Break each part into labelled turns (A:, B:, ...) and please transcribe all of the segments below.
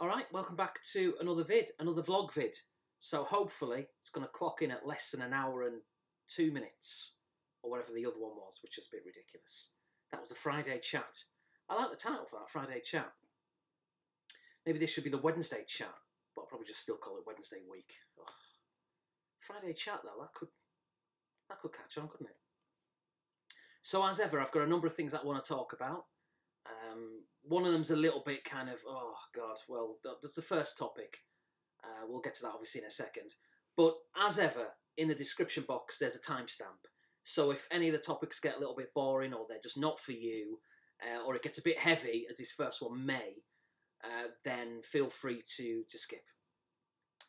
A: Alright, welcome back to another another vlog vid. So hopefully it's going to clock in at less than an hour and 2 minutes, or whatever the other one was, which is a bit ridiculous. That was the Friday chat. I like the title for that, Friday chat. Maybe this should be the Wednesday chat, but I'll probably just still call it Wednesday week. Ugh. Friday chat though, that could catch on, couldn't it? So as ever, I've got a number of things that I want to talk about. One of them's a little bit kind of, oh God, well, that's the first topic. We'll get to that obviously in a second. But as ever, in the description box, there's a timestamp. So if any of the topics get a little bit boring, or they're just not for you, or it gets a bit heavy, as this first one may, then feel free to skip.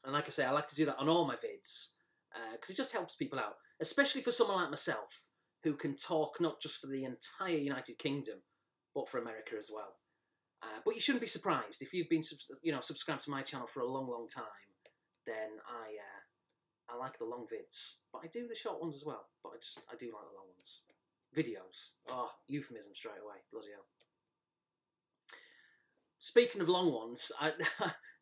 A: And like I say, I like to do that on all my vids, because it just helps people out, especially for someone like myself, who can talk not just for the entire United Kingdom, but for America as well. But you shouldn't be surprised if you've been subscribed to my channel for a long time. Then I like the long vids, but I do the short ones as well. But I do like the long ones. Videos. Oh, euphemism straight away. Bloody hell. Speaking of long ones,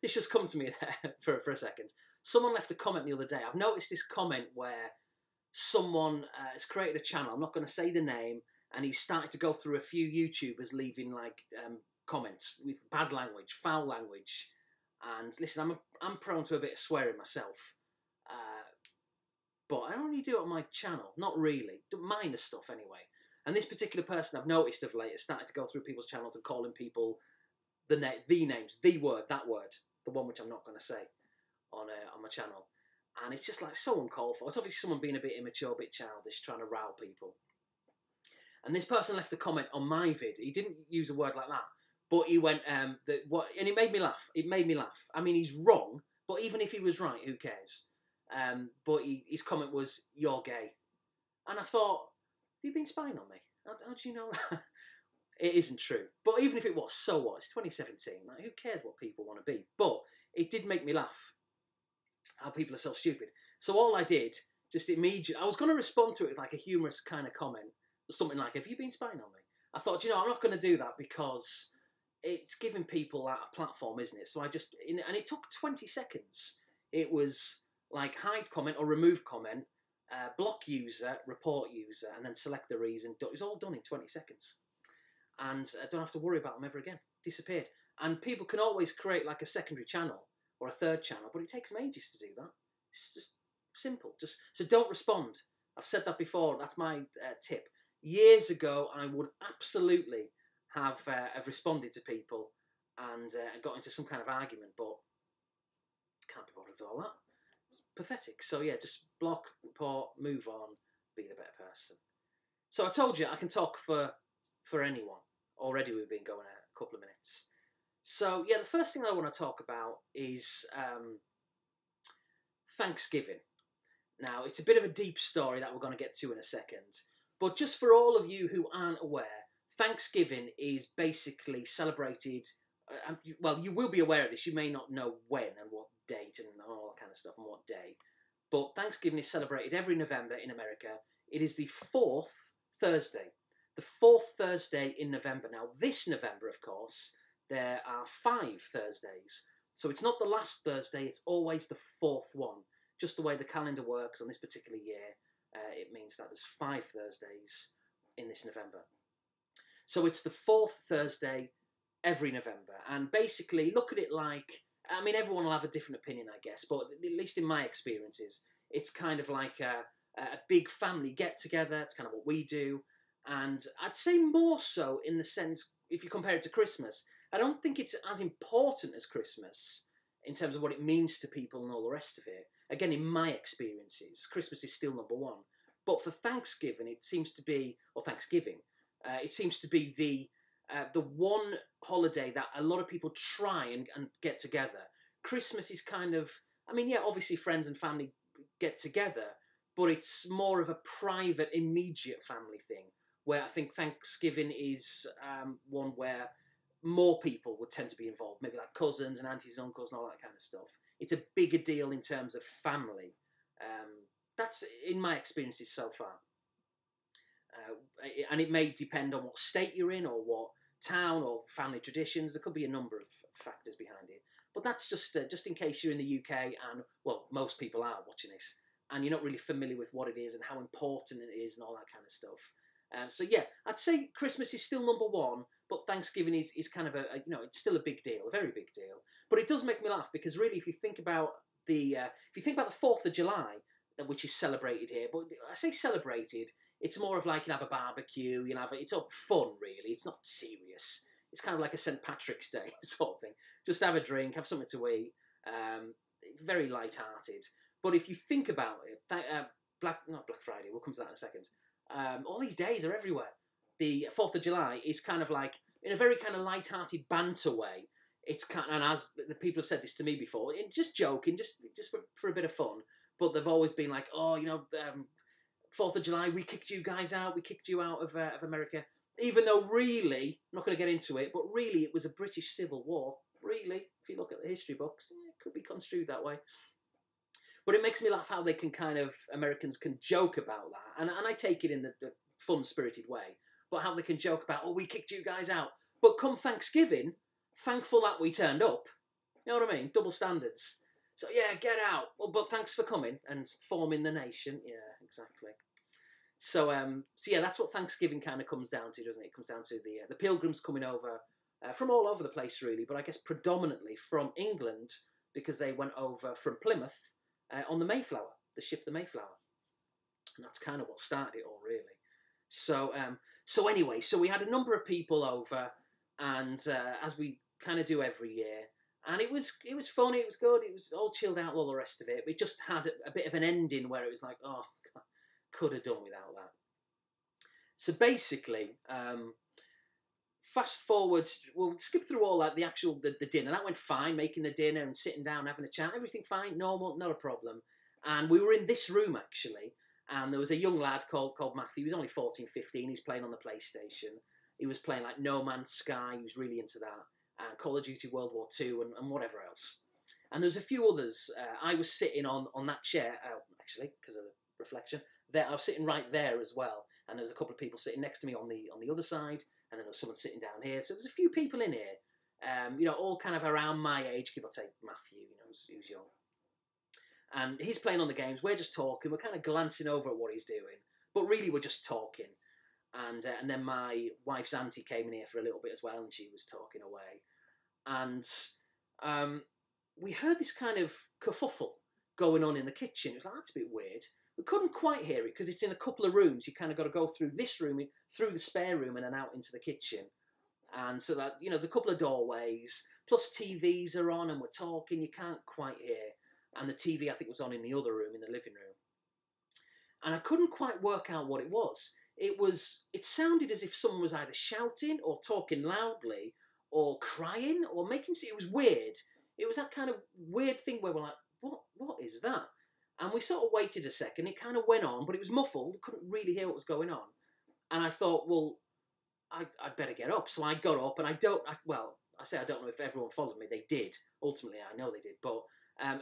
A: this just come to me there for a second. Someone left a comment the other day. I've noticed this comment where someone has created a channel. I'm not going to say the name. And he's started to go through a few YouTubers leaving like comments with bad language, foul language. And listen, I'm prone to a bit of swearing myself, but I don't really do it on my channel. Not really, minor stuff anyway. And this particular person I've noticed of late has started to go through people's channels and calling people the names, the word, that word, the one which I'm not going to say on my channel. And it's just like so uncalled for. It's obviously someone being a bit immature, a bit childish, trying to rile people. And this person left a comment on my vid. He didn't use a word like that, but he went, and it made me laugh. It made me laugh. I mean, he's wrong, but even if he was right, who cares? But his comment was, "You're gay." And I thought, have you been spying on me? How do you know that? It isn't true. But even if it was, so what? It's 2017. Like, who cares what people want to be? But it did make me laugh, how people are so stupid. So all I did, just immediately, I was going to respond to it with like a humorous kind of comment. Something like, have you been spying on me? I thought, I'm not going to do that because it's giving people that a platform, isn't it? So I just, and it took 20 seconds. It was like hide comment or remove comment, block user, report user, and then select the reason. It was all done in 20 seconds. And I don't have to worry about them ever again. Disappeared. And people can always create like a secondary channel or a third channel, but it takes them ages to do that. It's just simple. So don't respond. I've said that before. That's my tip. Years ago, I would absolutely have responded to people and got into some kind of argument, but can't be bothered with all that. It's pathetic. So yeah, just block, report, move on, be the better person. So I told you I can talk for anyone. Already we've been going a couple of minutes. So yeah, the first thing I want to talk about is Thanksgiving. Now, it's a bit of a deep story that we're going to get to in a second. But just for all of you who aren't aware, Thanksgiving is basically celebrated, well, you will be aware of this, you may not know when and what date and all that kind of stuff and what day, but Thanksgiving is celebrated every November in America. It is the fourth Thursday in November. Now, this November, of course, there are 5 Thursdays, so it's not the last Thursday, it's always the 4th one. Just the way the calendar works on this particular year, it means that there's 5 Thursdays in this November. So it's the 4th Thursday every November. And basically, look at it like, I mean, everyone will have a different opinion, I guess, but at least in my experiences, it's kind of like a big family get-together. It's kind of what we do. And I'd say more so in the sense, if you compare it to Christmas, I don't think it's as important as Christmas in terms of what it means to people and all the rest of it. Again, in my experiences, Christmas is still number 1. But for Thanksgiving, it seems to be, or Thanksgiving, it seems to be the one holiday that a lot of people try and get together. Christmas is kind of, I mean, yeah, obviously friends and family get together, but it's more of a private, immediate family thing, where I think Thanksgiving is one where more people would tend to be involved, maybe like cousins and aunties and uncles and all that kind of stuff. It's a bigger deal in terms of family. That's in my experiences so far. And it may depend on what state you're in or what town or family traditions. There could be a number of factors behind it. But that's just in case you're in the UK and, well, most people are watching this, and you're not really familiar with what it is and how important it is and all that kind of stuff. So yeah, I'd say Christmas is still number one, but Thanksgiving is kind of it's still a big deal, a very big deal. But it does make me laugh because really, if you think about the 4th of July, which is celebrated here, but I say celebrated, it's more of like you have a barbecue, it's all fun really. It's not serious. It's kind of like a St. Patrick's Day sort of thing. Just have a drink, have something to eat. Very light-hearted. But if you think about it, not Black Friday, we'll come to that in a second. All these days are everywhere. The 4th of July is kind of like, in a very kind of light-hearted banter way, it's kind of, and as the people have said this to me before, just joking, just for a bit of fun, but they've always been like, 4th of July, we kicked you guys out, we kicked you out of America, even though really, I'm not going to get into it, but really it was a British Civil War, really, if you look at the history books, it could be construed that way. But it makes me laugh how they can Americans can joke about that. And I take it in the fun-spirited way. But how they can joke about, we kicked you guys out. But come Thanksgiving, thankful that we turned up. You know what I mean? Double standards. So yeah, get out. Well, but thanks for coming and forming the nation. Yeah, exactly. So yeah, that's what Thanksgiving kind of comes down to, doesn't it? It comes down to the pilgrims coming over from all over the place, really. But I guess predominantly from England, because they went over from Plymouth on the Mayflower, the ship the Mayflower. And that's kind of what started it all, really. So anyway, so we had a number of people over, and as we kind of do every year, and it was fun, it was good, it was all chilled out, all the rest of it. It just had a bit of an ending where it was like, oh, God, could have done without that. So basically, fast forward, we'll skip through all that, the dinner. That went fine, making the dinner and sitting down, having a chat, everything fine, normal, not a problem. And we were in this room, actually, and there was a young lad called Matthew. He was only 14, 15. He's playing on the PlayStation. He was playing like No Man's Sky. He was really into that. And Call of Duty World War II and whatever else. And there's a few others. I was sitting on that chair, actually, because of the reflection. I was sitting right there as well. And there was a couple of people sitting next to me on the other side. And then there was someone sitting down here. So there's a few people in here, all kind of around my age, give or take Matthew, who's young. And he's playing on the games. We're just talking. We're kind of glancing over at what he's doing. But really, we're just talking. And then my wife's auntie came in here for a little bit as well, and she was talking away. And we heard this kind of kerfuffle going on in the kitchen. It was like, that's a bit weird. We couldn't quite hear it because it's in a couple of rooms. You kind of got to go through this room, through the spare room, and then out into the kitchen. And so that, there's a couple of doorways, plus TVs are on, and we're talking. You can't quite hear. And the TV, I think, was on in the other room, in the living room. And I couldn't quite work out what it was. It sounded as if someone was either shouting or talking loudly or crying or it was weird. It was that kind of weird thing where we're like, what is that? And we sort of waited a second. It kind of went on, but it was muffled. Couldn't really hear what was going on. And I thought, well, I'd better get up. So I got up, and I don't know if everyone followed me. They did. Ultimately, I know they did. But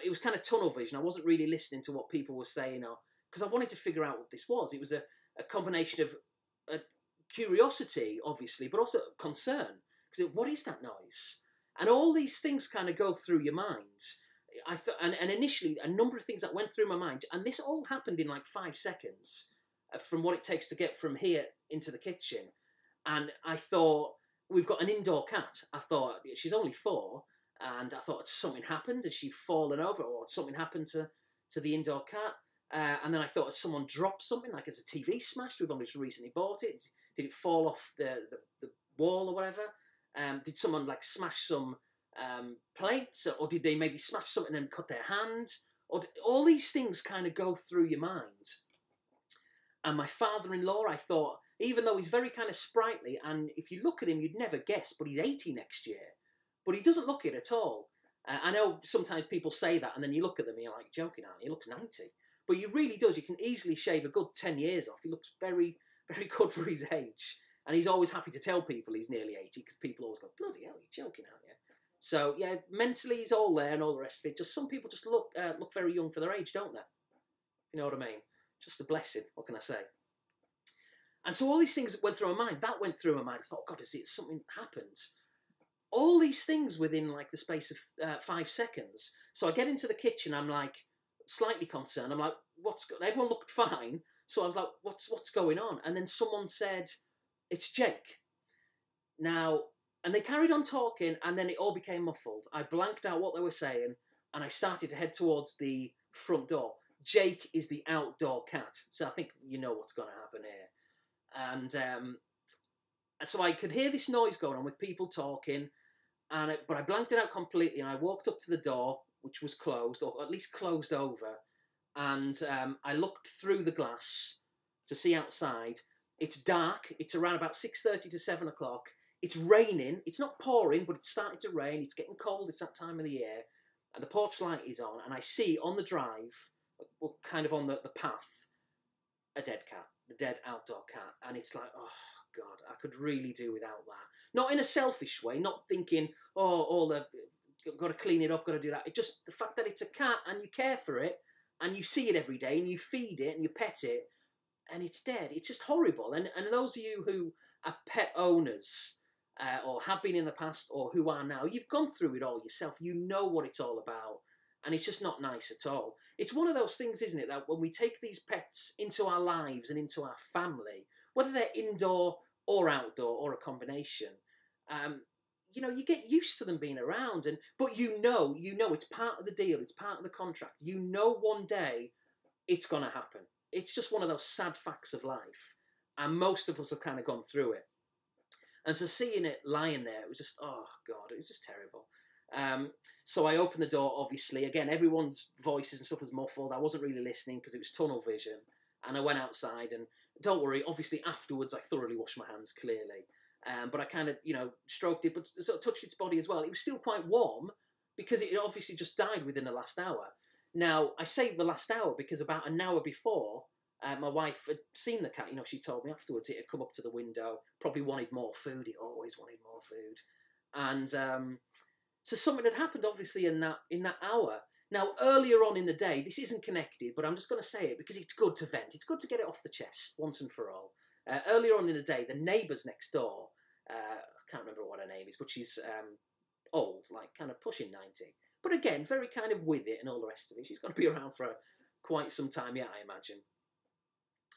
A: it was kind of tunnel vision. I wasn't really listening to what people were saying, because I wanted to figure out what this was. It was a combination of curiosity, obviously, but also concern. Because what is that noise? And all these things kind of go through your mind. I thought, and initially, a number of things that went through my mind, and this all happened in like 5 seconds from what it takes to get from here into the kitchen. And I thought, we've got an indoor cat. I thought, she's only 4. And I thought, had something happened? Has she fallen over? Or had something happened to the indoor cat? And then I thought, has someone dropped something? Like, has a TV smashed? We've only just recently bought it. Did it fall off the wall or whatever? Did someone, like, smash some plates? Or did they maybe smash something and cut their hand? All these things kind of go through your mind. And my father-in-law, I thought, even though he's very kind of sprightly, and if you look at him, you'd never guess, but he's 80 next year. But he doesn't look it at all. I know sometimes people say that, and then you look at them and you're like, joking, aren't you? He looks 90. But he really does. You can easily shave a good 10 years off. He looks very, very good for his age. And he's always happy to tell people he's nearly 80, because people always go, bloody hell, you're joking, aren't you? So, yeah, mentally he's all there and all the rest of it. Just some people just look very young for their age, don't they? You know what I mean? Just a blessing. What can I say? And so all these things went through my mind. That went through my mind. I thought, God, is it something happened? All these things within like the space of 5 seconds. So I get into the kitchen. I'm like slightly concerned. I'm like, everyone looked fine. So I was like, what's going on? And then someone said, it's Jake. Now, and they carried on talking, and then it all became muffled. I blanked out what they were saying, and I started to head towards the front door. Jake is the outdoor cat, so I think you know what's going to happen here. And so I could hear this noise going on with people talking, but I blanked it out completely, and I walked up to the door, which was closed, or at least closed over, and I looked through the glass to see outside. It's dark. It's around about 6:30 to 7 o'clock. It's raining. It's not pouring, but it's starting to rain. It's getting cold. It's that time of the year. And the porch light is on. And I see on the drive, or kind of on the path, a dead cat. The dead outdoor cat. And it's like, oh, God, I could really do without that. Not in a selfish way. Not thinking, got to clean it up, got to do that. It's just the fact that it's a cat and you care for it. And you see it every day. And you feed it and you pet it. And it's dead. It's just horrible. And those of you who are pet owners, or have been in the past, or who are now, you've gone through it all yourself. You know what it's all about, and it's just not nice at all. It's one of those things, isn't it, that when we take these pets into our lives and into our family, whether they're indoor or outdoor or a combination, you get used to them being around, but you know it's part of the deal, it's part of the contract. You know one day it's going to happen. It's just one of those sad facts of life, and most of us have kind of gone through it. And so seeing it lying there, it was just, oh, God, it was just terrible. So I opened the door, obviously. Again, everyone's voices and stuff was muffled. I wasn't really listening because it was tunnel vision. And I went outside, and don't worry, obviously afterwards I thoroughly washed my hands, clearly. But I kind of, stroked it, but sort of touched its body as well. It was still quite warm because it obviously just died within the last hour. Now, I say the last hour because about an hour before, my wife had seen the cat. She told me afterwards it had come up to the window, probably wanted more food. It always wanted more food. And so something had happened, obviously, in that hour. Now, earlier on in the day, this isn't connected, but I'm just going to say it because it's good to vent. It's good to get it off the chest once and for all. Earlier on in the day, the neighbours next door, I can't remember what her name is, but she's old, like kind of pushing 90. But again, very kind of with it and all the rest of it. She's going to be around for quite some time yet, I imagine.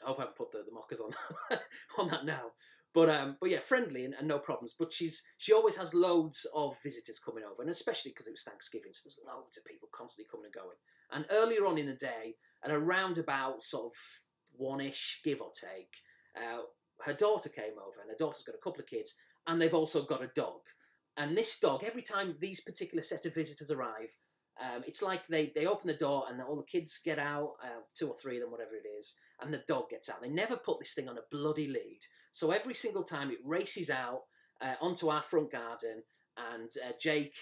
A: I hope I haven't put the mockers on on that now. But yeah, friendly and no problems. But she always has loads of visitors coming over, and especially because it was Thanksgiving, so there's loads of people constantly coming and going. And earlier on in the day, at around about sort of 1-ish, give or take, her daughter came over, and her daughter's got a couple of kids, and they've also got a dog. And this dog, every time these particular set of visitors arrive, it's like they open the door and all the kids get out, 2 or 3 of them, whatever it is, and the dog gets out. They never put this thing on a bloody lead. So every single time it races out onto our front garden, and Jake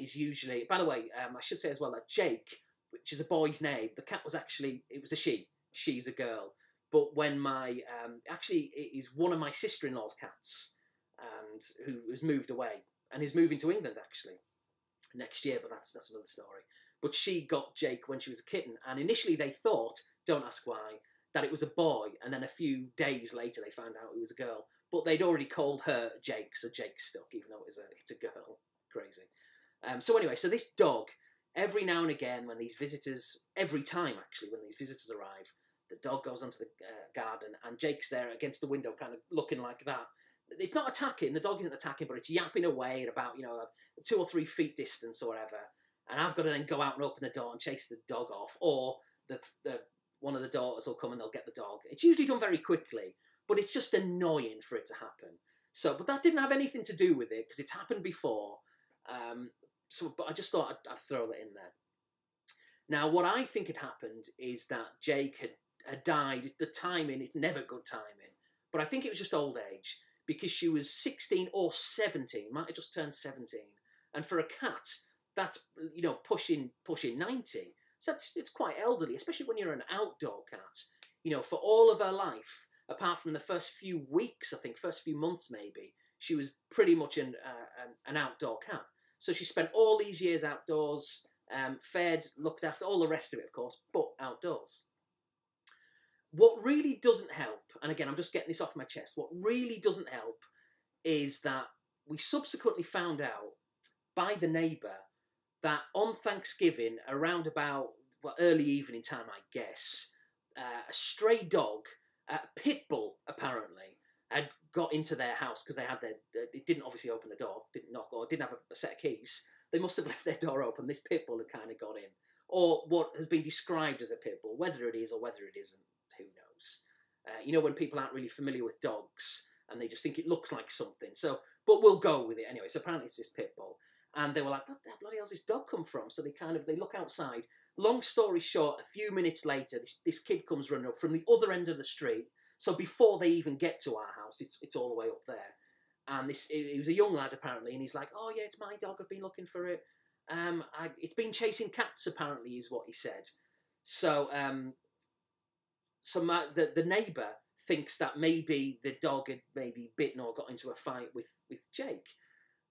A: is usually... By the way, I should say as well that Jake, which is a boy's name, the cat was actually... It was a she. She's a girl. But when actually, it is one of my sister-in-law's cats, and who has moved away, and is moving to England, actually, next year, but that's another story. But she got Jake when she was a kitten, and initially they thought, don't ask why, that it was a boy, and then a few days later they found out it was a girl. But they'd already called her Jake, so Jake stuck, even though it's a girl. Crazy. So anyway, so this dog, every now and again, every time actually, when these visitors arrive, the dog goes onto the garden, and Jake's there against the window, kind of looking like that. It's not attacking, the dog isn't attacking, but it's yapping away at about, 2 or 3 feet distance or whatever. And I've got to then go out and open the door and chase the dog off, or one of the daughters will come and they'll get the dog. It's usually done very quickly, but it's just annoying for it to happen. But that didn't have anything to do with it because it's happened before. But I just thought I'd throw that in there. Now, what I think had happened is that Jake had died. The timing, it's never good timing, but I think it was just old age because she was 16 or 17, might have just turned 17. And for a cat, that's, pushing 90. So it's quite elderly, especially when you're an outdoor cat. For all of her life, apart from the first few weeks, I think, first few months maybe, she was pretty much an outdoor cat. So she spent all these years outdoors, fed, looked after, all the rest of it, of course, but outdoors. what really doesn't help, and again, I'm just getting this off my chest, what really doesn't help is that we subsequently found out by the neighbour that on Thanksgiving, around about early evening time, I guess, a stray dog, a pit bull apparently, had got into their house because they had their. It didn't obviously open the door, didn't knock, or didn't have a set of keys. They must have left their door open. This pit bull had kind of got in, or what has been described as a pit bull, whether it is or whether it isn't, who knows? You know, when people aren't really familiar with dogs and they just think it looks like something. So, but we'll go with it anyway. So apparently it's this pit bull. And they were like, what the bloody hell's this dog come from? So they look outside. Long story short, a few minutes later, this kid comes running up from the other end of the street. So before they even get to our house, it's all the way up there. And he was a young lad apparently, and he's like, oh yeah, it's my dog, I've been looking for it. It's been chasing cats apparently, is what he said. So the neighbour thinks that maybe the dog had maybe bitten or got into a fight with Jake.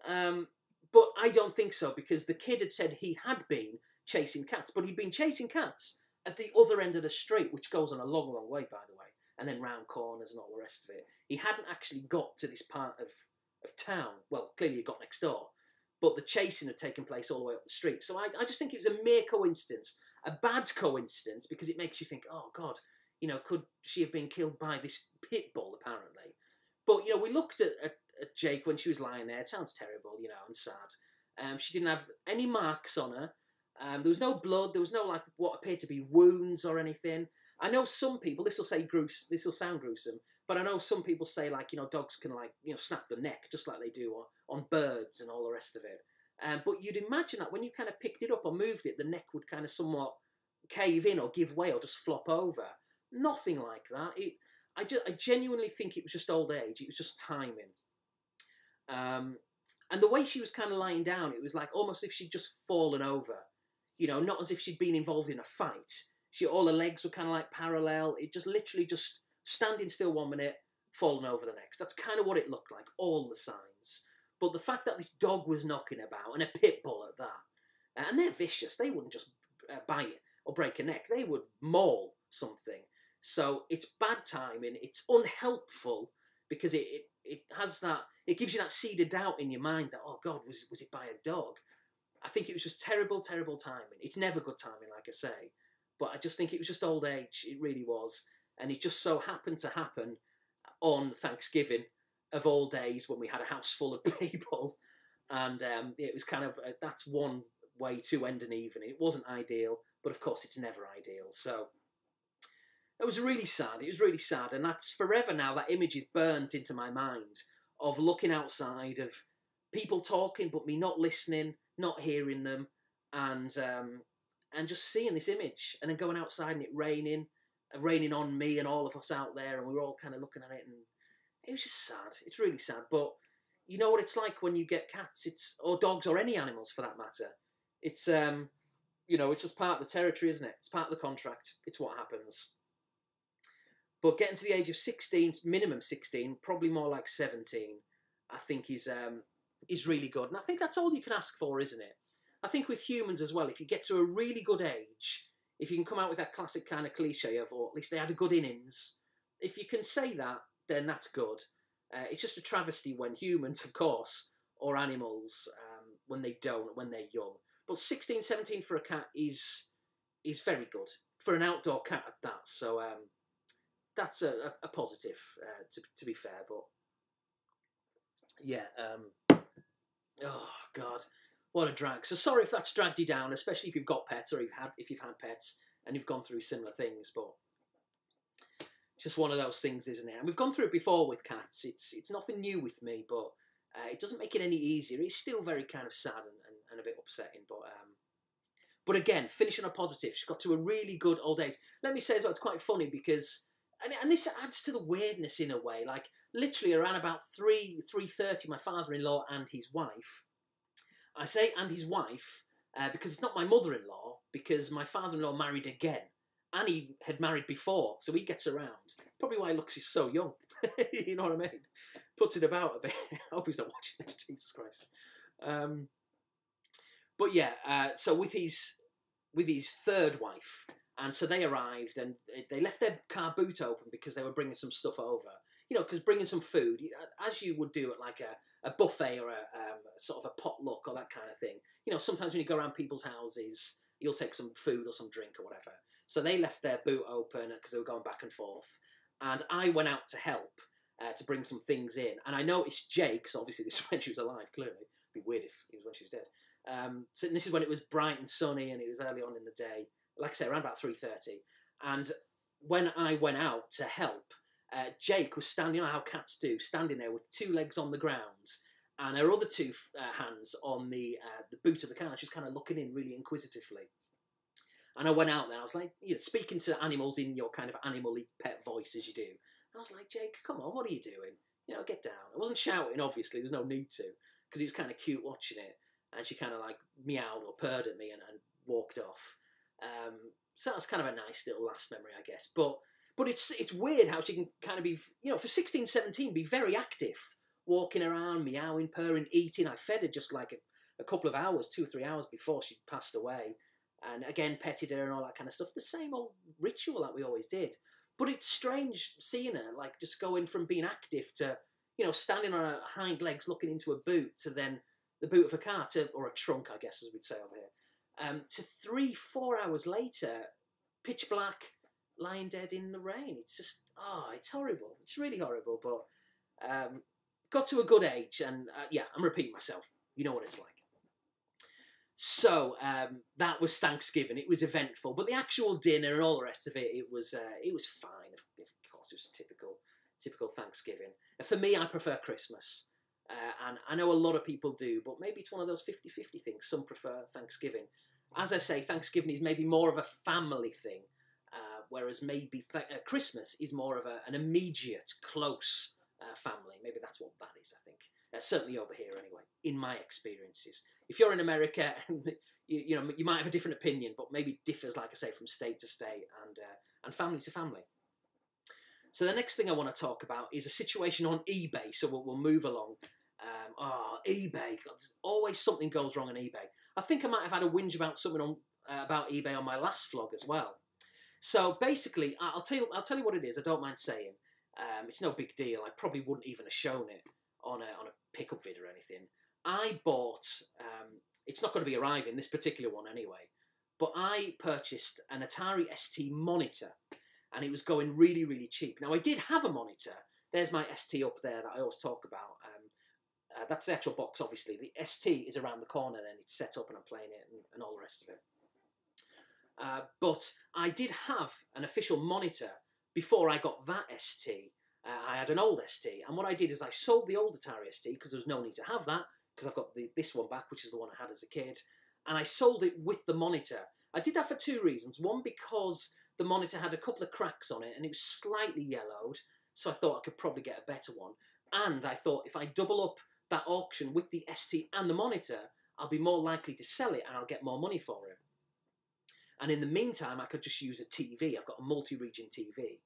A: But I don't think so, because the kid had said he had been chasing cats, but he'd been chasing cats at the other end of the street, which goes on a long, long way, by the way, and then round corners and all the rest of it. He hadn't actually got to this part of town. Well, clearly he got next door, but the chasing had taken place all the way up the street. So I just think it was a mere coincidence, a bad coincidence, because it makes you think, oh, God, you know, could she have been killed by this pit bull, apparently? But, you know, we looked at Jake when she was lying there. It sounds terrible, you know, and sad. She didn't have any marks on her. There was no blood. There was no, like, what appeared to be wounds or anything. I know some people, this will sound gruesome, but I know some people say, like, you know, dogs can, like, you know, snap the neck just like they do on birds and all the rest of it. But you'd imagine that when you kind of picked it up or moved it, the neck would kind of somewhat cave in or give way or just flop over. Nothing like that. I genuinely think it was just old age. It was just timing. And the way she was kind of lying down, it was like almost if she'd just fallen over. You know, not as if she'd been involved in a fight. All her legs were kind of like parallel. It just literally just standing still 1 minute, falling over the next. That's kind of what it looked like, all the signs. But the fact that this dog was knocking about, and a pit bull at that, and they're vicious. They wouldn't just bite or break a neck. They would maul something. So it's bad timing. It's unhelpful because it has that. It gives you that seed of doubt in your mind that, oh God, was it by a dog? I think it was just terrible, terrible timing. It's never good timing, like I say. But I just think it was just old age. It really was. And it just so happened to happen on Thanksgiving of all days when we had a house full of people. And it was kind of, that's one way to end an evening. It wasn't ideal, but of course it's never ideal. So it was really sad. It was really sad. And that's forever now. That image is burnt into my mind of looking outside, of people talking, but me not listening, not hearing them, and just seeing this image, and then going outside and it raining on me and all of us out there, and we were all kind of looking at it, and it was just sad. It's really sad. But you know what it's like when you get cats, or dogs, or any animals for that matter. It's you know, it's just part of the territory, isn't it? It's part of the contract. It's what happens. But getting to the age of 16, minimum 16, probably more like 17, I think is really good. And I think that's all you can ask for, isn't it? I think with humans as well, if you get to a really good age, if you can come out with that classic kind of cliche of, or at least they had a good innings, if you can say that, then that's good. It's just a travesty when humans, of course, or animals, when they don't, when they're young. But 16, 17 for a cat is very good. For an outdoor cat at that. So that's a positive, to be fair. But yeah, oh God, what a drag. So sorry if that's dragged you down, especially if you've got pets, or if you've had pets and you've gone through similar things. But it's just one of those things, isn't it? And we've gone through it before with cats. It's nothing new with me, but it doesn't make it any easier. It's still very kind of sad and a bit upsetting. But again, finishing on a positive. She got to a really good old age. Let me say as well, it's quite funny because, and this adds to the weirdness in a way. Like literally around about 3:30, my father-in-law and his wife. I say and his wife because it's not my mother-in-law, because my father-in-law married again. And he had married before, so he gets around. Probably why he looks so young. You know what I mean? Puts it about a bit. I hope he's not watching this, Jesus Christ. But yeah, so with his third wife, And so they arrived and they left their car boot open because they were bringing some stuff over. You know, because bringing some food, as you would do at like a buffet or a sort of a potluck or that kind of thing. You know, sometimes when you go around people's houses, you'll take some food or some drink or whatever. So they left their boot open because they were going back and forth. And I went out to help to bring some things in. And I noticed Jake, so obviously this is when she was alive, clearly. It'd be weird if it was when she was dead. So this is when it was bright and sunny and it was early on in the day. Like I say, around about 3:30. And when I went out to help, Jake was standing, you know how cats do, standing there with two legs on the ground and her other two hands on the boot of the car. She was kind of looking in really inquisitively. And I went out there, I was like, you know, speaking to animals in your kind of animal-y pet voice as you do. And I was like, Jake, come on, what are you doing? You know, get down. I wasn't shouting, obviously, there's no need to, because he was kind of cute watching it. And she kind of like meowed or purred at me and walked off. So that was kind of a nice little last memory, I guess. But it's weird how she can kind of be, you know, for 16, 17, be very active, walking around, meowing, purring, eating. I fed her just like a couple of hours, 2 or 3 hours before she passed away. And again, petted her and all that kind of stuff. The same old ritual that we always did. But it's strange seeing her, like, just going from being active to, you know, standing on her hind legs looking into a boot to then the boot of a car to, or a trunk, I guess, as we'd say over here, to 3, 4 hours later, pitch black, lying dead in the rain. It's just, it's horrible. It's really horrible, but got to a good age, and yeah, I'm repeating myself. You know what it's like. So that was Thanksgiving. It was eventful, but the actual dinner and all the rest of it, it was fine. Of course, it was typical Thanksgiving. For me, I prefer Christmas, and I know a lot of people do, but maybe it's one of those 50-50 things. Some prefer Thanksgiving. As I say, Thanksgiving is maybe more of a family thing, whereas maybe Christmas is more of an immediate, close family. Maybe that's what that is, I think. Certainly over here, anyway, in my experiences. If you're in America, you know, you might have a different opinion, but maybe differs, like I say, from state to state and family to family. So the next thing I want to talk about is a situation on eBay. So we'll move along. eBay. God, there's always something goes wrong on eBay. I think I might have had a whinge about something on about eBay on my last vlog as well. So basically, I'll tell you what it is. I don't mind saying. It's no big deal. I probably wouldn't even have shown it on a pickup vid or anything. I bought, it's not going to be arriving, this particular one anyway, but I purchased an Atari ST monitor, and it was going really, really cheap. Now, I did have a monitor. There's my ST up there that I always talk about. That's the actual box, obviously. The ST is around the corner, then it's set up and I'm playing it and all the rest of it. But I did have an official monitor before I got that ST. I had an old ST, and what I did is I sold the old Atari ST because there was no need to have that, because I've got this one back, which is the one I had as a kid, and I sold it with the monitor. I did that for 2 reasons. One, because the monitor had a couple of cracks on it, and it was slightly yellowed, so I thought I could probably get a better one. And I thought if I double up that auction with the ST and the monitor, I'll be more likely to sell it, and I'll get more money for it. And in the meantime, I could just use a TV. I've got a multi-region TV.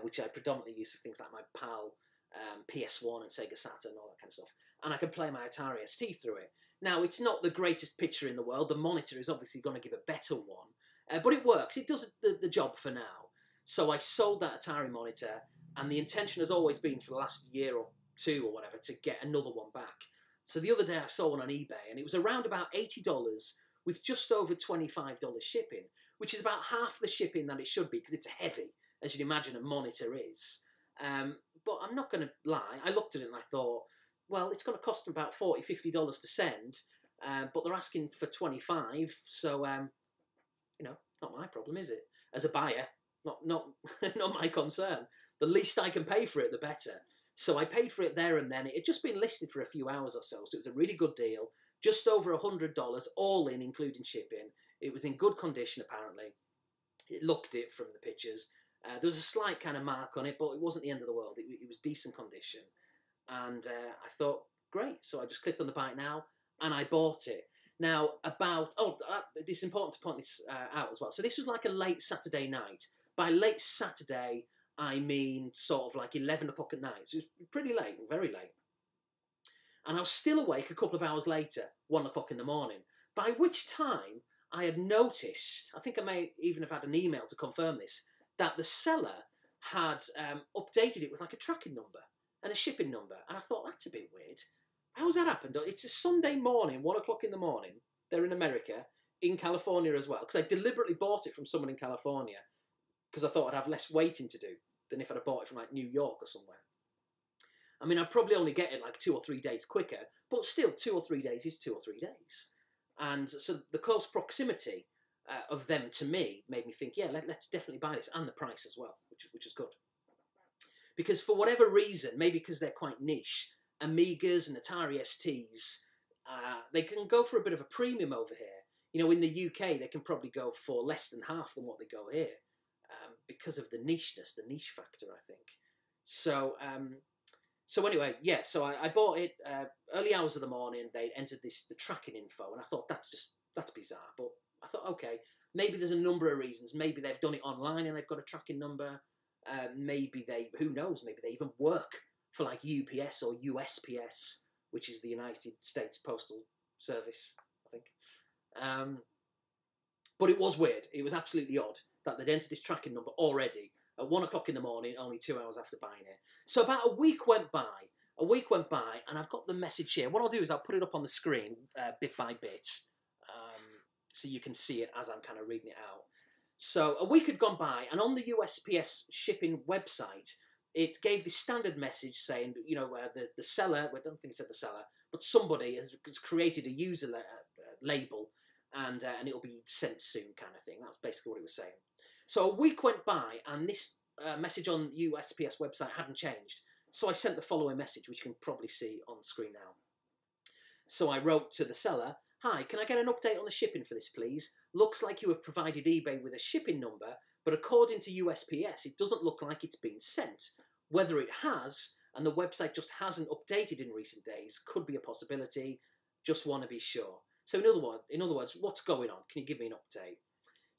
A: Which I predominantly use for things like my PAL, PS1 and Sega Saturn and all that kind of stuff. And I can play my Atari ST through it. Now, it's not the greatest picture in the world. The monitor is obviously going to give a better one. But it works. It does the job for now. So I sold that Atari monitor, and the intention has always been for the last year or 2 or whatever to get another one back. So the other day I saw one on eBay, and it was around about $80 with just over $25 shipping, which is about half the shipping that it should be because it's heavy, as you'd imagine a monitor is. But I'm not going to lie, I looked at it and I thought, well, it's going to cost them about $40, $50 to send, but they're asking for 25, so, you know, not my problem, is it? As a buyer, not my concern. The least I can pay for it, the better. So I paid for it there and then. It had just been listed for a few hours or so, so it was a really good deal. Just over $100, all in, including shipping. It was in good condition, apparently. It looked it from the pictures. There was a slight kind of mark on it, but it wasn't the end of the world. It was decent condition. And I thought, great. So I just clicked on the buy it now, and I bought it. Now, it's important to point this out as well. So this was like a late Saturday night. By late Saturday, I mean sort of like 11 o'clock at night. So it was pretty late, very late. And I was still awake a couple of hours later, 1 o'clock in the morning, by which time I had noticed, I think I may even have had an email to confirm this, that the seller had updated it with like a tracking number and a shipping number. And I thought, that's a bit weird. How's that happened? It's a Sunday morning, 1 o'clock in the morning. They're in America, in California as well, because I deliberately bought it from someone in California because I thought I'd have less waiting to do than if I'd have bought it from like New York or somewhere. I mean, I'd probably only get it like 2 or 3 days quicker, but still 2 or 3 days is 2 or 3 days. And so the close proximity of them to me made me think, yeah, let's definitely buy this, and the price as well, which is good. Because for whatever reason, maybe because they're quite niche, Amigas and Atari STs, they can go for a bit of a premium over here. You know, in the UK, they can probably go for less than half than what they go here because of the nicheness, the niche factor, I think. So, so anyway, yeah, so I bought it early hours of the morning. They entered the tracking info, and I thought, that's bizarre. But I thought, okay, maybe there's a number of reasons. Maybe they've done it online and they've got a tracking number. Maybe who knows, maybe they even work for like UPS or USPS, which is the United States Postal Service, I think. But it was weird. It was absolutely odd that they'd entered this tracking number already at 1 o'clock in the morning, only 2 hours after buying it. So about a week went by, and I've got the message here. What I'll do is I'll put it up on the screen bit by bit, so you can see it as I'm kind of reading it out. So a week had gone by, and on the USPS shipping website, it gave the standard message saying, you know, the seller, well, I don't think it said the seller, but somebody has created a user label, and it'll be sent soon kind of thing. That's basically what it was saying. So a week went by, and this message on USPS website hadn't changed. So I sent the following message, which you can probably see on screen now. So I wrote to the seller, "Hi, can I get an update on the shipping for this, please? Looks like you have provided eBay with a shipping number, but according to USPS, it doesn't look like it's been sent. Whether it has, and the website just hasn't updated in recent days, could be a possibility. Just want to be sure." So in other words, what's going on? Can you give me an update?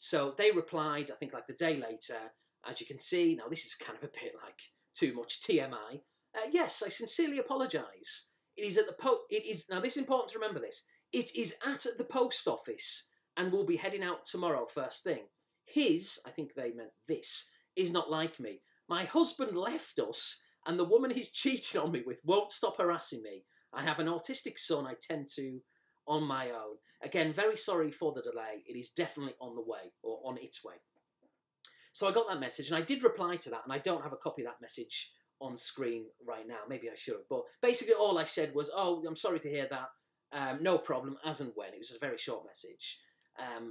A: So they replied, I think like the day later, as you can see, now this is kind of a bit like too much TMI. Yes, I sincerely apologise. It is at the now this is important to remember this. It is at the post office and will be heading out tomorrow first thing. His, I think they meant this, is not like me. My husband left us, and the woman he's cheating on me with won't stop harassing me. I have an autistic son I tend to on my own. Again, very sorry for the delay. It is definitely on the way, or on its way. So I got that message, and I did reply to that, and I don't have a copy of that message on screen right now. Maybe I should have, but basically all I said was, "Oh, I'm sorry to hear that. No problem, as and when." It was a very short message.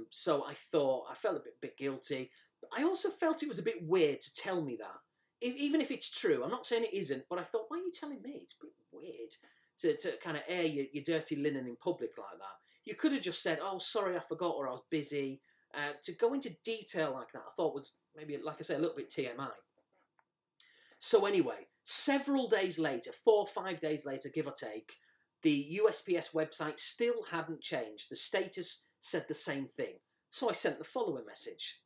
A: So I felt a bit guilty. But I also felt it was a bit weird to tell me that. Even if it's true, I'm not saying it isn't, but I thought, why are you telling me? It's a bit weird to kind of air your dirty linen in public like that. You could have just said, "Oh, sorry, I forgot," or "I was busy." To go into detail like that, I thought was maybe, like I say, a little bit TMI. So anyway, several days later, 4 or 5 days later, give or take, the USPS website still hadn't changed. The status said the same thing. So I sent the following message.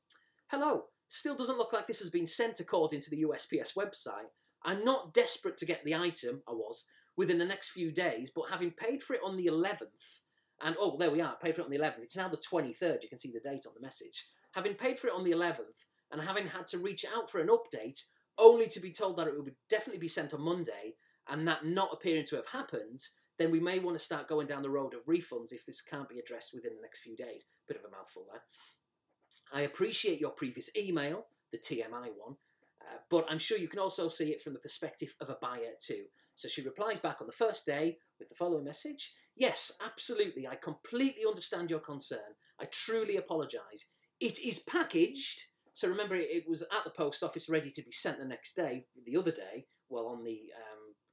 A: "Hello, still doesn't look like this has been sent according to the USPS website. I'm not desperate to get the item," I was, "within the next few days, but having paid for it on the 11th, and oh, there we are, paid for it on the 11th, it's now the 23rd, you can see the date on the message. Having paid for it on the 11th, and having had to reach out for an update, only to be told that it would definitely be sent on Monday, and that not appearing to have happened, then we may want to start going down the road of refunds if this can't be addressed within the next few days." Bit of a mouthful there. "I appreciate your previous email," the TMI one, "but I'm sure you can also see it from the perspective of a buyer too." So she replies back on the first day with the following message. "Yes, absolutely. I completely understand your concern. I truly apologise. It is packaged." So remember, it was at the post office ready to be sent the next day, the other day, well, on the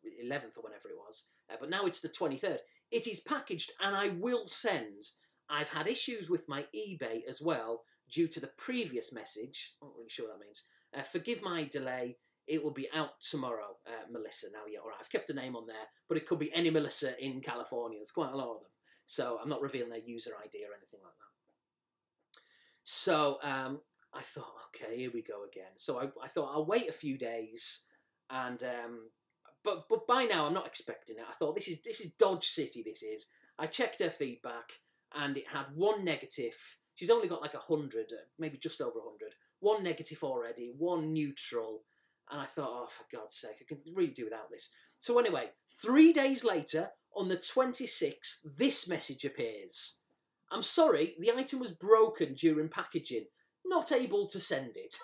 A: 11th or whenever it was. But now it's the 23rd. "It is packaged and I will send. I've had issues with my eBay as well due to the previous message." I'm not really sure what that means. "Forgive my delay. It will be out tomorrow, Melissa." Now, yeah, all right, I've kept a name on there, but it could be any Melissa in California. There's quite a lot of them. So I'm not revealing their user ID or anything like that. So I thought, okay, here we go again. So I thought I'll wait a few days, and but by now I'm not expecting it. I thought this is Dodge City. This is. I checked her feedback, and it had one negative. She's only got like 100, maybe just over 100. One negative already, one neutral. And I thought, oh, for God's sake, I can really do without this. So anyway, 3 days later, on the 26th, this message appears. I'm sorry, the item was broken during packaging. Not able to send it.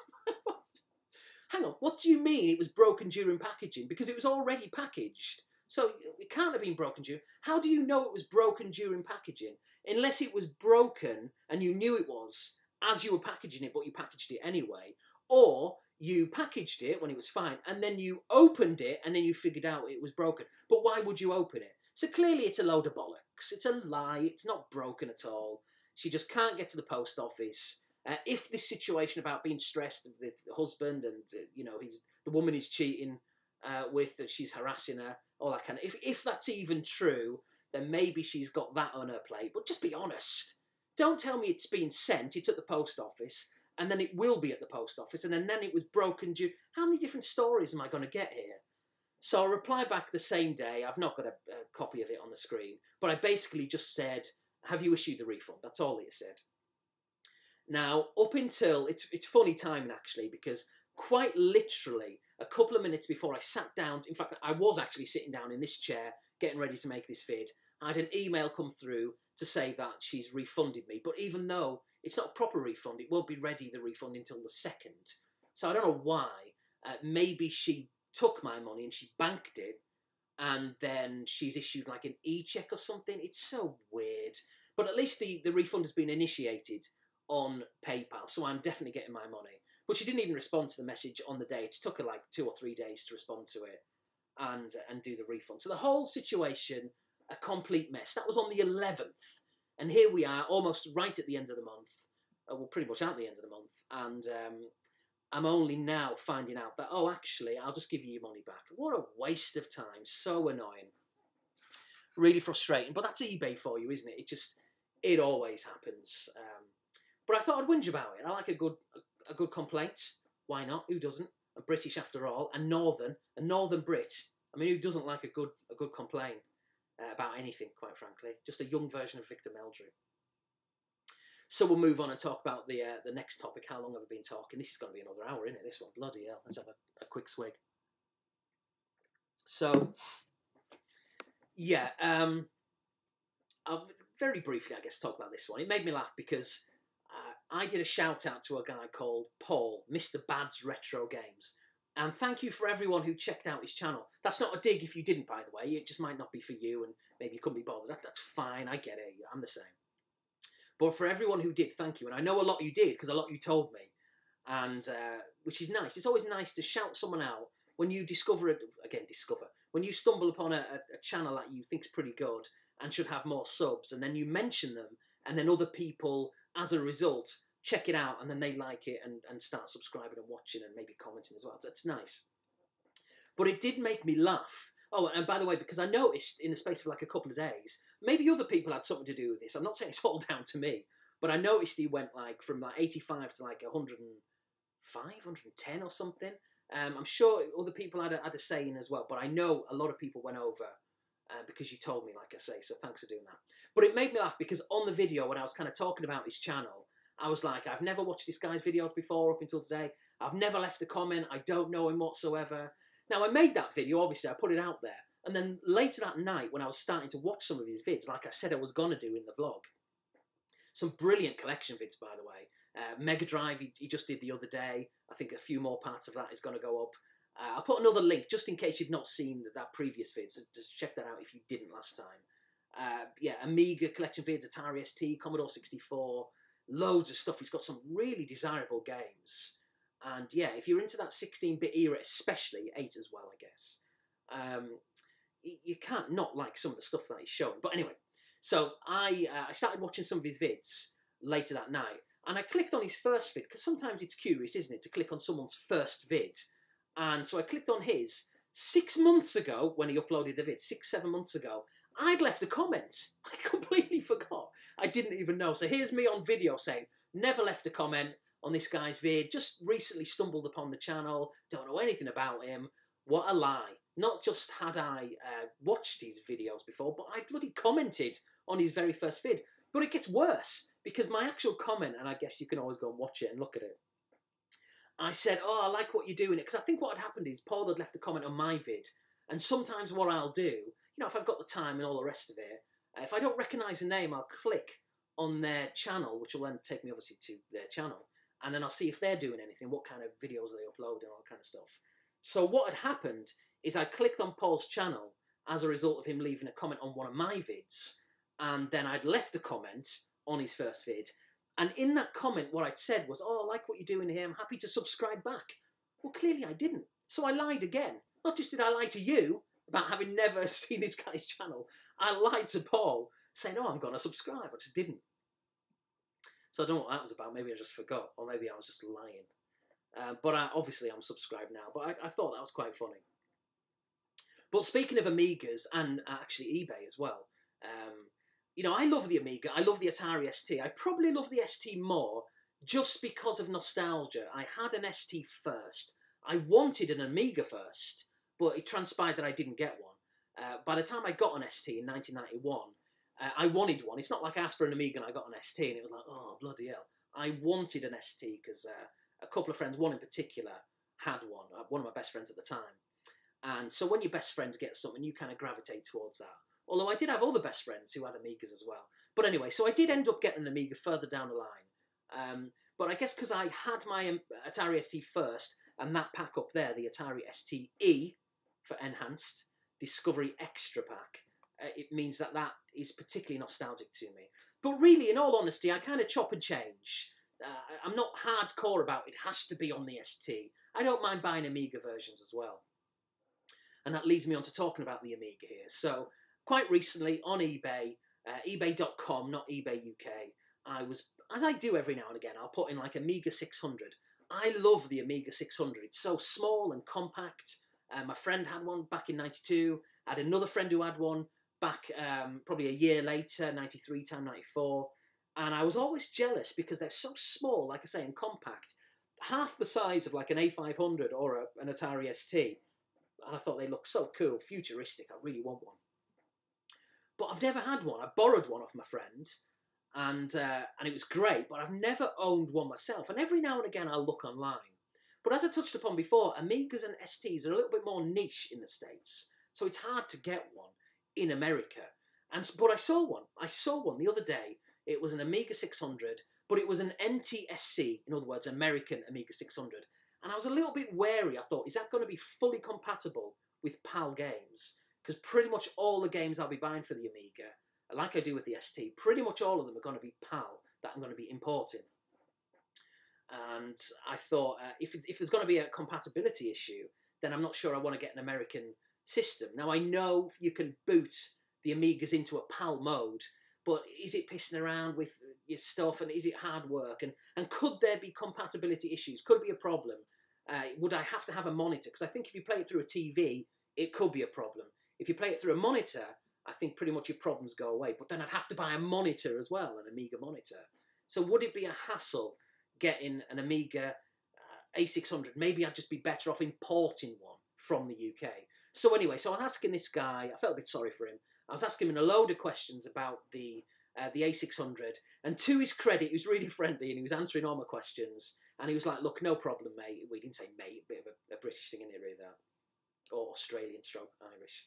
A: Hang on, what do you mean it was broken during packaging? Because it was already packaged. So it can't have been broken during... How do you know it was broken during packaging? Unless it was broken and you knew it was as you were packaging it, but you packaged it anyway. Or you packaged it when it was fine, and then you opened it, and then you figured out it was broken. But why would you open it? So clearly it's a load of bollocks. It's a lie. It's not broken at all. She just can't get to the post office. If this situation about being stressed with the husband and, you know, the woman he's cheating with, and she's harassing her, all that kind of... If that's even true, then maybe she's got that on her plate. But just be honest. Don't tell me it's been sent, it's at the post office, and then it will be at the post office, and then it was broken due... How many different stories am I going to get here? So I replied back the same day. I've not got a copy of it on the screen, but I basically just said, have you issued the refund? That's all it said. Now, up until... It's funny timing, actually, because quite literally, a couple of minutes before I sat down... In fact, I was actually sitting down in this chair, getting ready to make this vid. I had an email come through to say that she's refunded me. But even though it's not a proper refund, it won't be ready, the refund, until the 2nd. So I don't know why. Maybe she took my money and she banked it, and then she's issued like an e-check or something. It's so weird. But at least the refund has been initiated on PayPal, so I'm definitely getting my money. But she didn't even respond to the message on the day. It took her like 2 or 3 days to respond to it and do the refund. So the whole situation, a complete mess. That was on the 11th. And here we are, almost right at the end of the month. Well, pretty much at the end of the month. And I'm only now finding out that, oh, actually, I'll just give you your money back. What a waste of time. So annoying. Really frustrating. But that's eBay for you, isn't it? It always happens. But I thought I'd whinge about it. I like a good complaint. Why not? Who doesn't? I'm British after all, and a northern Brit. I mean, who doesn't like a good complaint about anything? Quite frankly, just a young version of Victor Meldrew. So we'll move on and talk about the next topic. How long have I been talking? This is going to be another hour, isn't it? This one, bloody hell. Let's have a quick swig. So, yeah, I'll very briefly, I guess, talk about this one. It made me laugh because I did a shout out to a guy called Paul, Mr. Bad's Retro Games. And thank you for everyone who checked out his channel. That's not a dig if you didn't, by the way. It just might not be for you and maybe you couldn't be bothered. That's fine, I get it. I'm the same. But for everyone who did, thank you. And I know a lot of you did, because a lot of you told me. And which is nice. It's always nice to shout someone out when you when you stumble upon a channel that you think's pretty good and should have more subs, and then you mention them, and then other people, as a result, check it out, and then they like it and start subscribing and watching and maybe commenting as well. So it's nice. But it did make me laugh. Oh, and by the way, because I noticed in the space of like a couple of days, maybe other people had something to do with this. I'm not saying it's all down to me, but I noticed he went like from like 85 to like 105, 110 or something. I'm sure other people had a say in as well, but I know a lot of people went over because you told me, like I say, so thanks for doing that. But it made me laugh because on the video, when I was kind of talking about his channel, I was like, I've never watched this guy's videos before up until today. I've never left a comment. I don't know him whatsoever. Now, I made that video, obviously, I put it out there. And then later that night, when I was starting to watch some of his vids, like I said I was going to do in the vlog, some brilliant collection vids, by the way. Mega Drive, he just did the other day. I think a few more parts of that is going to go up. I'll put another link, just in case you've not seen that previous vid, so just check that out if you didn't last time. Yeah, Amiga collection vids, Atari ST, Commodore 64, loads of stuff. He's got some really desirable games. And yeah, if you're into that 16-bit era, especially, 8 as well, I guess, you can't not like some of the stuff that he's showing. But anyway, so I started watching some of his vids later that night, and I clicked on his first vid, because sometimes it's curious, isn't it, to click on someone's first vid. And so I clicked on his. 6 months ago, when he uploaded the vid, 6-7 months ago, I'd left a comment. I completely forgot. I didn't even know. So here's me on video saying, never left a comment on this guy's vid, just recently stumbled upon the channel, don't know anything about him. What a lie. Not just had I watched his videos before, but I bloody commented on his very first vid. But it gets worse, because my actual comment, and I guess you can always go and watch it and look at it, I said, oh, I like what you're doing it, because I think what had happened is Paul had left a comment on my vid, and sometimes what I'll do, you know, if I've got the time and all the rest of it, if I don't recognise the name, I'll click on their channel, which will then take me obviously to their channel, and then I'll see if they're doing anything, what kind of videos they upload and all that kind of stuff. So what had happened is I clicked on Paul's channel as a result of him leaving a comment on one of my vids, and then I'd left a comment on his first vid, and in that comment what I'd said was, oh, I like what you're doing here, I'm happy to subscribe back. Well, clearly I didn't, so I lied again. Not just did I lie to you about having never seen this guy's channel, I lied to Paul saying, oh, I'm going to subscribe. I just didn't. So I don't know what that was about. Maybe I just forgot, or maybe I was just lying. But obviously I'm subscribed now, but I thought that was quite funny. But speaking of Amigas, and actually eBay as well, you know, I love the Amiga, I love the Atari ST. I probably love the ST more just because of nostalgia. I had an ST first. I wanted an Amiga first, but it transpired that I didn't get one. By the time I got an ST in 1991, I wanted one. It's not like I asked for an Amiga and I got an ST and it was like, oh, bloody hell. I wanted an ST because a couple of friends, one in particular, had one of my best friends at the time. And so when your best friends get something, you kind of gravitate towards that. Although I did have other best friends who had Amigas as well. But anyway, so I did end up getting an Amiga further down the line. But I guess because I had my Atari ST first, and that pack up there, the Atari ST-E for Enhanced, Discovery Extra Pack, it means that that is particularly nostalgic to me. But really, in all honesty, I kind of chop and change. I'm not hardcore about it has to be on the ST. I don't mind buying Amiga versions as well. And that leads me on to talking about the Amiga here. So, quite recently on eBay, ebay.com, not eBay UK, I was, as I do every now and again, I'll put in like Amiga 600. I love the Amiga 600. It's so small and compact. My friend had one back in 92. I had another friend who had one back probably a year later, 93 time, 94. And I was always jealous because they're so small, like I say, and compact. Half the size of like an A500 or an Atari ST. And I thought they looked so cool, futuristic. I really want one. But I've never had one. I borrowed one off my friend, and it was great, but I've never owned one myself. And every now and again I'll look online. But as I touched upon before, Amigas and STs are a little bit more niche in the States, so it's hard to get one in America. But I saw one. I saw one the other day. It was an Amiga 600, but it was an NTSC, in other words, American Amiga 600. And I was a little bit wary. I thought, is that going to be fully compatible with PAL games? Because pretty much all the games I'll be buying for the Amiga, like I do with the ST, pretty much all of them are going to be PAL that I'm going to be importing. And I thought, if there's going to be a compatibility issue, then I'm not sure I want to get an American system. Now, I know you can boot the Amigas into a PAL mode, but is it pissing around with your stuff, and is it hard work? And could there be compatibility issues? Could it be a problem? Would I have to have a monitor? Because I think if you play it through a TV, it could be a problem. If you play it through a monitor, I think pretty much your problems go away. But then I'd have to buy a monitor as well, an Amiga monitor. So would it be a hassle getting an Amiga A600? Maybe I'd just be better off importing one from the UK. So anyway, so I was asking this guy, I felt a bit sorry for him. I was asking him a load of questions about the A600. And to his credit, he was really friendly and he was answering all my questions. And he was like, look, no problem, mate. We didn't say mate, a bit of a British thing in it, really, that. Or Australian stroke Irish.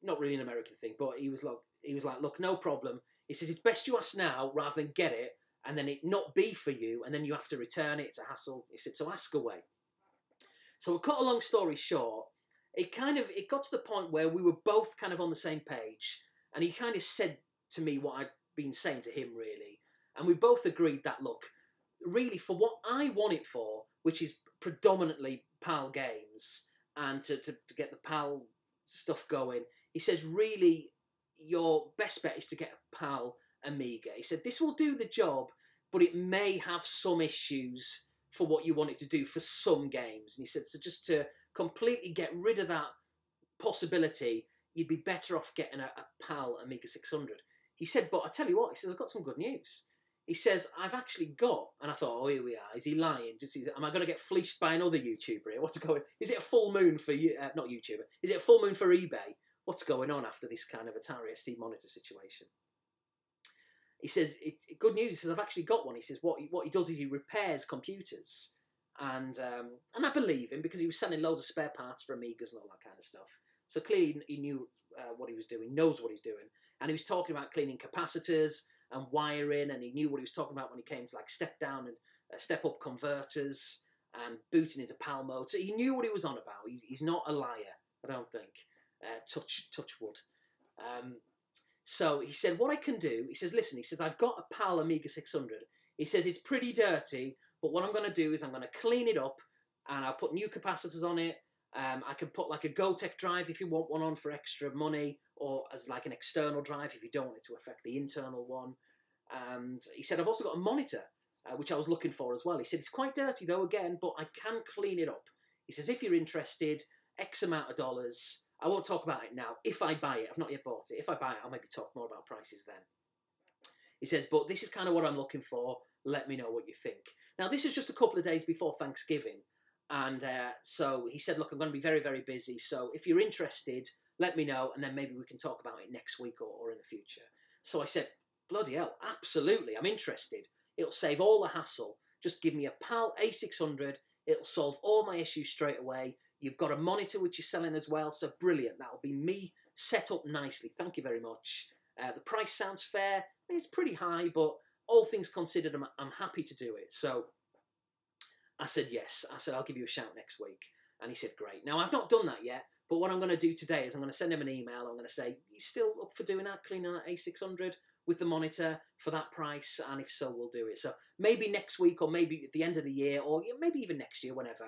A: Not really an American thing, but he was like, look, no problem. He says, it's best you ask now rather than get it and then it not be for you and then you have to return it. It's a hassle. He said, so ask away. So to cut a long story short, it got to the point where we were both kind of on the same page, and he kind of said to me what I'd been saying to him, really. And we both agreed that, look, really for what I want it for, which is predominantly PAL games, and to get the PAL stuff going, he says, really, your best bet is to get a PAL Amiga. He said, this will do the job, but it may have some issues for what you want it to do for some games. And he said, so just to completely get rid of that possibility, you'd be better off getting a PAL Amiga 600. He said, but I tell you what, he says, I've got some good news. He says, I've actually got, and I thought, oh, here we are. Is he lying? Am I going to get fleeced by another YouTuber here? What's going on? Is it a full moon for you? Not YouTuber. Is it a full moon for eBay? What's going on after this kind of Atari ST monitor situation? he says, good news, he says, I've actually got one. He says, what he does is he repairs computers. And I believe him, because he was selling loads of spare parts for Amigas and all that kind of stuff. So clearly he knew what he was doing, knows what he's doing. And he was talking about cleaning capacitors and wiring, and he knew what he was talking about when he came to like step down and step up converters and booting into PAL mode. So he knew what he was on about. He's not a liar, I don't think. Touch wood. So he said, what I can do, he says, listen, he says, I've got a PAL Amiga 600. He says, it's pretty dirty, but what I'm going to do is I'm going to clean it up, and I'll put new capacitors on it. I can put like a Gotek drive if you want one on for extra money, or as like an external drive if you don't want it to affect the internal one. And he said, I've also got a monitor, which I was looking for as well. He said, it's quite dirty though, again, but I can clean it up. He says, if you're interested, X amount of dollars. I won't talk about it now. If I buy it, I've not yet bought it. If I buy it, I'll maybe talk more about prices then. He says, but this is kind of what I'm looking for. Let me know what you think. Now, this is just a couple of days before Thanksgiving. And so he said, look, I'm going to be very, very busy. So if you're interested, let me know. And then maybe we can talk about it next week or in the future. So I said, bloody hell, absolutely. I'm interested. It'll save all the hassle. Just give me a PAL A600. It'll solve all my issues straight away. You've got a monitor which you're selling as well. So brilliant. That'll be me set up nicely. Thank you very much. The price sounds fair. It's pretty high, but all things considered, I'm happy to do it. So I said, yes. I said, I'll give you a shout next week. And he said, great. Now, I've not done that yet, but what I'm going to do today is I'm going to send him an email. I'm going to say, you still up for doing that, cleaning that A600 with the monitor for that price? And if so, we'll do it. So maybe next week, or maybe at the end of the year, or maybe even next year, whenever,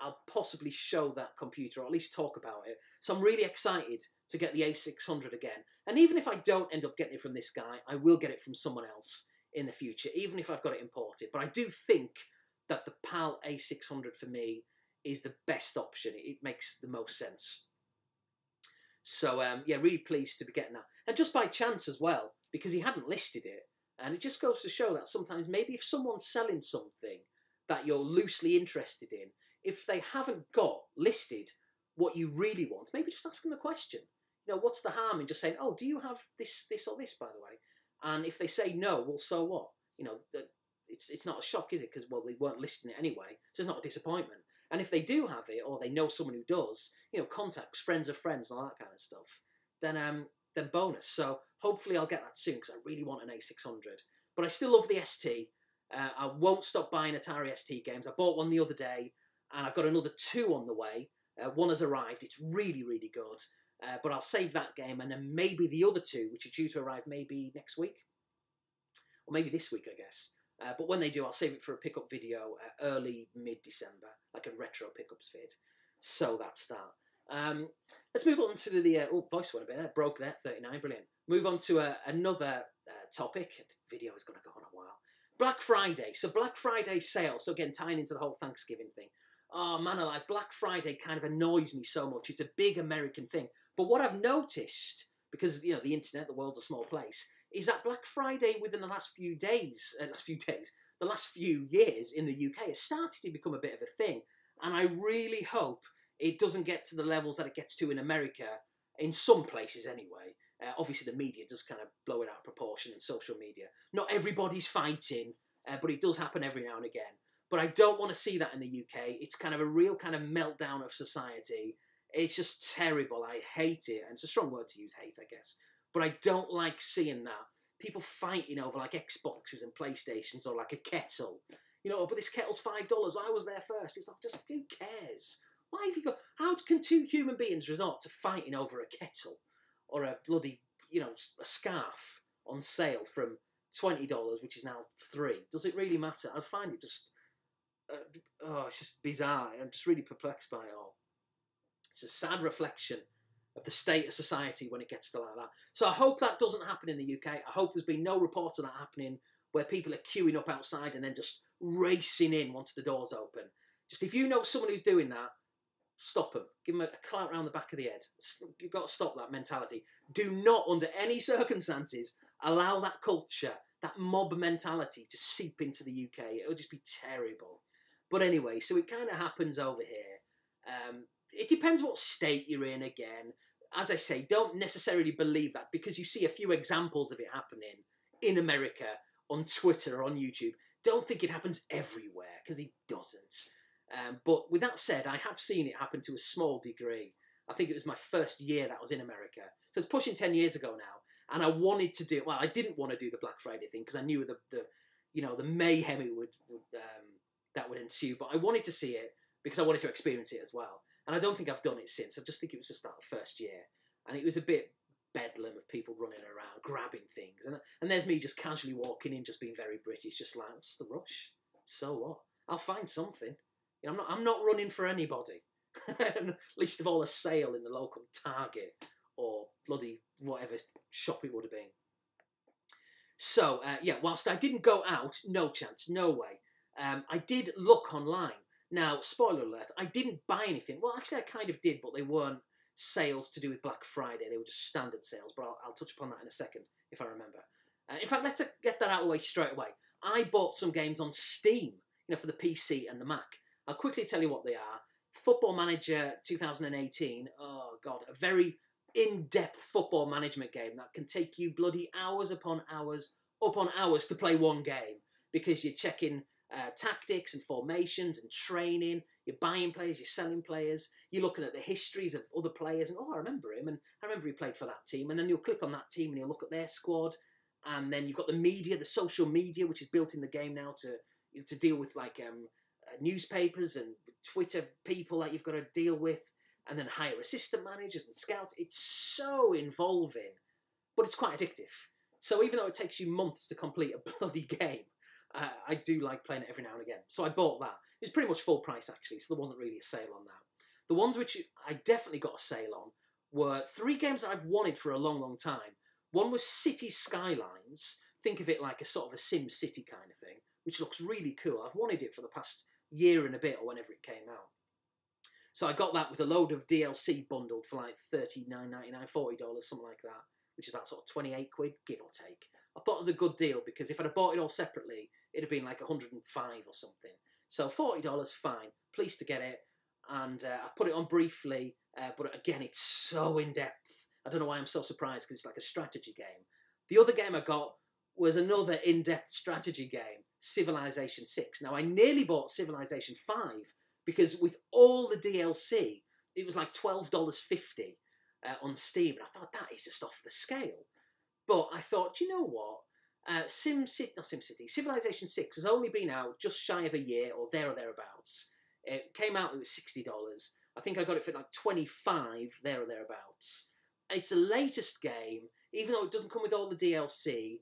A: I'll possibly show that computer, or at least talk about it. So I'm really excited to get the A600 again. And even if I don't end up getting it from this guy, I will get it from someone else in the future, even if I've got it imported. But I do think that the PAL A600 for me is the best option. It makes the most sense. So, yeah, really pleased to be getting that. And just by chance as well, because he hadn't listed it. And it just goes to show that sometimes maybe if someone's selling something that you're loosely interested in, if they haven't got listed what you really want, maybe just ask them a question. You know, what's the harm in just saying, oh, do you have this, or this, by the way? And if they say no, well, so what? You know, it's not a shock, is it? Because, well, they weren't listing it anyway, so it's not a disappointment. And if they do have it, or they know someone who does, you know, contacts, friends of friends, and all that kind of stuff, then bonus. So hopefully I'll get that soon, because I really want an A600. But I still love the ST. I won't stop buying Atari ST games. I bought one the other day, and I've got another 2 on the way. One has arrived. It's really, really good. But I'll save that game, and then maybe the other 2, which are due to arrive maybe next week. Or maybe this week, I guess. But when they do, I'll save it for a pickup video early, mid-December, like a retro pickups vid. So that's that. Let's move on to the... voice went a bit there. Broke there, 39, brilliant. Move on to another topic. The video is going to go on a while. Black Friday. So Black Friday sale. So again, tying into the whole Thanksgiving thing. Oh, man alive, Black Friday kind of annoys me so much. It's a big American thing. But what I've noticed, because, you know, the internet, the world's a small place, is that Black Friday within the last few years in the UK has started to become a bit of a thing. And I really hope it doesn't get to the levels that it gets to in America, in some places anyway. Obviously, the media does kind of blow it out of proportion, and social media. Not everybody's fighting, but it does happen every now and again. But I don't want to see that in the UK. It's kind of a real kind of meltdown of society. It's just terrible. I hate it. And it's a strong word to use, hate, I guess. But I don't like seeing that. People fighting over like Xboxes and PlayStations, or like a kettle. You know, oh, but this kettle's $5. I was there first. It's like, just who cares? Why have you got... How can 2 human beings resort to fighting over a kettle? Or a bloody, you know, a scarf on sale from $20, which is now $3. Does it really matter? I find it just... it's just bizarre. I'm just really perplexed by it all. It's a sad reflection of the state of society when it gets to like that. So I hope that doesn't happen in the UK. I hope there's been no reports of that happening, where people are queuing up outside and then just racing in once the doors open. Just if you know someone who's doing that, stop them. Give them a clout round the back of the head. You've got to stop that mentality. Do not, under any circumstances, allow that culture, that mob mentality to seep into the UK. It'll just be terrible. But anyway, so it kind of happens over here. It depends what state you're in again. As I say, don't necessarily believe that, because you see a few examples of it happening in America on Twitter or on YouTube. Don't think it happens everywhere, because it doesn't. But with that said, I have seen it happen to a small degree. I think it was my first year that I was in America. So it's pushing 10 years ago now. And I wanted to do, well, I didn't want to do the Black Friday thing because I knew the mayhem it would that would ensue. But I wanted to see it because I wanted to experience it as well. And I don't think I've done it since. I just think it was just that first year. And it was a bit bedlam of people running around, grabbing things. And there's me just casually walking in, just being very British, just like, what's the rush? So what? I'll find something. You know, I'm not running for anybody. Least of all a sale in the local Target or bloody whatever shop it would have been. So, yeah, whilst I didn't go out, no chance, no way, I did look online. Now, spoiler alert, I didn't buy anything. Well, actually, I kind of did, but they weren't sales to do with Black Friday. They were just standard sales, but I'll touch upon that in a second, if I remember. In fact, let's get that out of the way straight away. I bought some games on Steam, for the PC and the Mac. I'll quickly tell you what they are. Football Manager 2018, oh God, a very in-depth football management game that can take you bloody hours upon hours to play one game, because you're checking tactics and formations and training, you're buying players, you're selling players, you're looking at the histories of other players, and I remember him, and I remember he played for that team, and then you'll click on that team and you'll look at their squad, and then you've got the media, the social media, which is built in the game now to deal with like newspapers and Twitter people that you've got to deal with, and then hire assistant managers and scouts. It's so involving, but it's quite addictive. So even though it takes you months to complete a bloody game, I do like playing it every now and again. So I bought that. It was pretty much full price actually, so there wasn't really a sale on that. The ones which I definitely got a sale on were 3 games that I've wanted for a long, long time. One was City Skylines. Think of it like a sort of a Sim City kind of thing, which looks really cool. I've wanted it for the past year and a bit, or whenever it came out. So I got that with a load of DLC bundled for like $39.99, $40, something like that, which is about sort of 28 quid, give or take. I thought it was a good deal, because if I'd have bought it all separately, it'd have been like 105 or something. So $40, fine. Pleased to get it. And I've put it on briefly, but again, it's so in-depth. I don't know why I'm so surprised, because it's like a strategy game. The other game I got was another in-depth strategy game, Civilization 6. Now, I nearly bought Civilization 5, because with all the DLC, it was like $12.50 on Steam. And I thought, that is just off the scale. But I thought, you know what? Civilization 6 has only been out just shy of a year, or thereabouts. It came out, it was $60. I think I got it for like $25, there or thereabouts. It's the latest game, even though it doesn't come with all the DLC.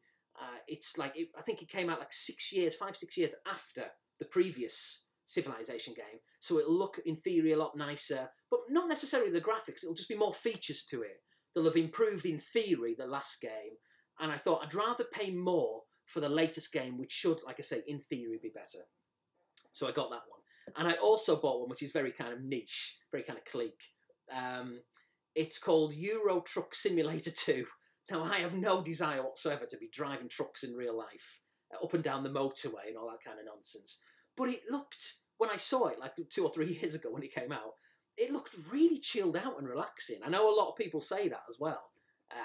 A: It's like, I think it came out like 6 years, 5-6 years after the previous Civilization game. So it'll look, in theory, a lot nicer, but not necessarily the graphics. It'll just be more features to it. They'll have improved, in theory, the last game. And I thought I'd rather pay more for the latest game, which should, like I say, in theory, be better. So I got that one. And I also bought one which is very kind of niche, very kind of clique. It's called Euro Truck Simulator 2. Now, I have no desire whatsoever to be driving trucks in real life, up and down the motorway and all that kind of nonsense. But it looked, when I saw it like 2 or 3 years ago when it came out, it looked really chilled out and relaxing. I know a lot of people say that as well,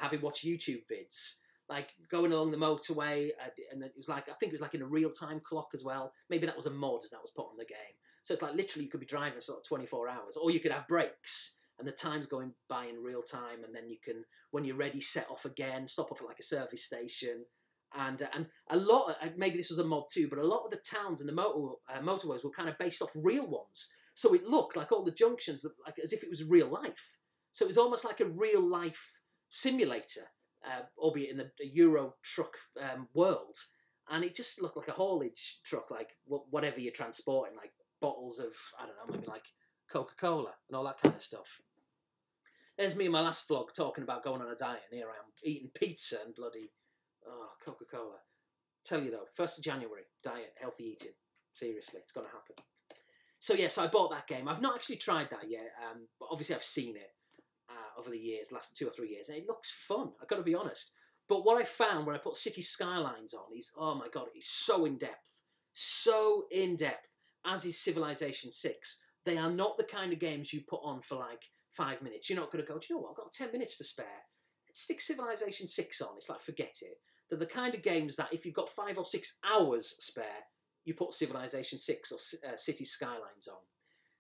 A: having watched YouTube vids, like going along the motorway, and it was like, I think it was like in a real-time clock as well. Maybe that was a mod that was put on the game. So it's like literally you could be driving sort of 24 hours, or you could have breaks, and the time's going by in real time, and then you can, when you're ready, set off again, stop off at like a service station. And a lot, maybe this was a mod too, but a lot of the towns and the motorways were kind of based off real ones. So it looked like all the junctions, like as if it was real life. So it was almost like a real life simulator, albeit in the Euro truck world. And it just looked like a haulage truck, like whatever you're transporting, like bottles of, I don't know, maybe like Coca-Cola and all that kind of stuff. There's me in my last vlog talking about going on a diet, and here I am eating pizza and bloody Coca-Cola. Tell you though, 1st of January, diet, healthy eating. Seriously, it's going to happen. So yeah, so I bought that game. I've not actually tried that yet, but obviously I've seen it over the years, last 2 or 3 years, and it looks fun, I've got to be honest. But what I found when I put City Skylines on is, oh my God, it's so in-depth. So in-depth, as is Civilization 6. They are not the kind of games you put on for like 5 minutes. You're not going to go, do you know what, I've got 10 minutes to spare. Let's stick Civilization 6 on. It's like, forget it. They're the kind of games that if you've got 5 or 6 hours spare, you put Civilization 6 or City Skylines on.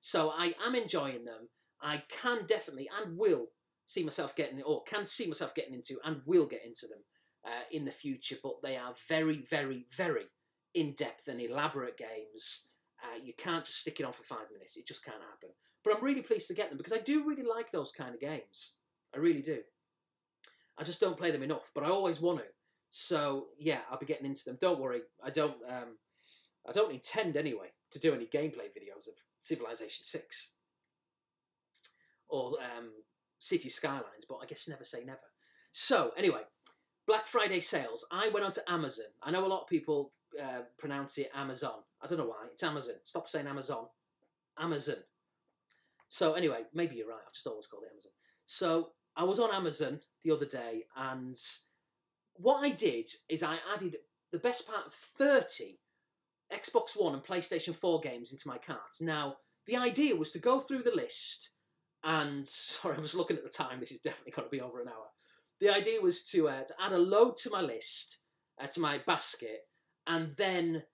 A: So I am enjoying them. I can definitely and will see myself getting, or can see myself getting into, and will get into them in the future. But they are very, very, very in-depth and elaborate games. You can't just stick it on for 5 minutes. It just can't happen. But I'm really pleased to get them because I do really like those kind of games. I really do. I just don't play them enough, but I always want to. So yeah, I'll be getting into them. Don't worry, I don't intend anyway to do any gameplay videos of Civilization 6 or City Skylines, but I guess never say never. So anyway, Black Friday sales. I went onto Amazon. I know a lot of people pronounce it Amazon. I don't know why. It's Amazon. Stop saying Amazon. Amazon. So anyway, maybe you're right. I've just always called it Amazon. So I was on Amazon the other day, and what I did is I added the best part of 30 Xbox One and PlayStation 4 games into my cart. Now, the idea was to go through the list, and sorry, I was looking at the time. This is definitely going to be over an hour. The idea was to add a load to my list, to my basket, and then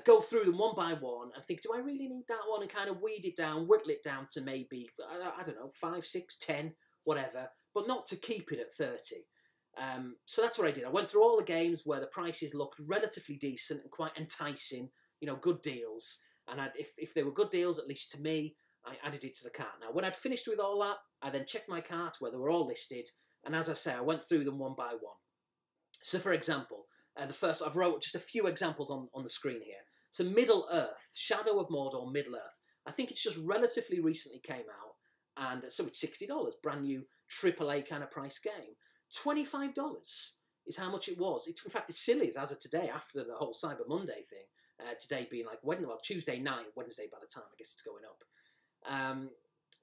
A: go through them one by one and think, do I really need that one? And kind of weed it down, whittle it down to maybe, I don't know, 5, 6, 10, whatever, but not to keep it at 30. So that's what I did. I went through all the games where the prices looked relatively decent and quite enticing, you know, good deals. And if they were good deals, at least to me, I added it to the cart. Now, when I'd finished with all that, I then checked my cart where they were all listed. And as I say, I went through them one by one. So, for example, the first, I've wrote just a few examples on the screen here. So, Middle Earth, Shadow of Mordor, Middle Earth. I think it's just relatively recently came out. And so it's $60, brand new AAA kind of price game. $25 is how much it was. In fact, it's silly as of today, after the whole Cyber Monday thing. Today being like Tuesday night, Wednesday by the time I guess it's going up.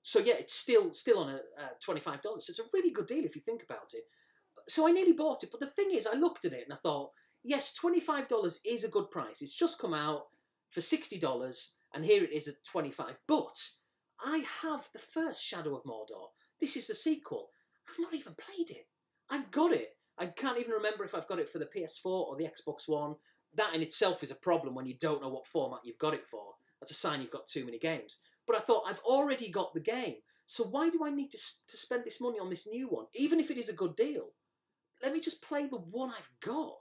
A: So yeah, it's still on a $25. So it's a really good deal if you think about it. So I nearly bought it, but the thing is, I looked at it and I thought, yes, $25 is a good price. It's just come out for $60, and here it is at $25. But I have the first Shadow of Mordor. This is the sequel. I've not even played it. I've got it. I can't even remember if I've got it for the PS4 or the Xbox One. That in itself is a problem when you don't know what format you've got it for. That's a sign you've got too many games. But I thought, I've already got the game, so why do I need to spend this money on this new one? Even if it is a good deal, let me just play the one I've got.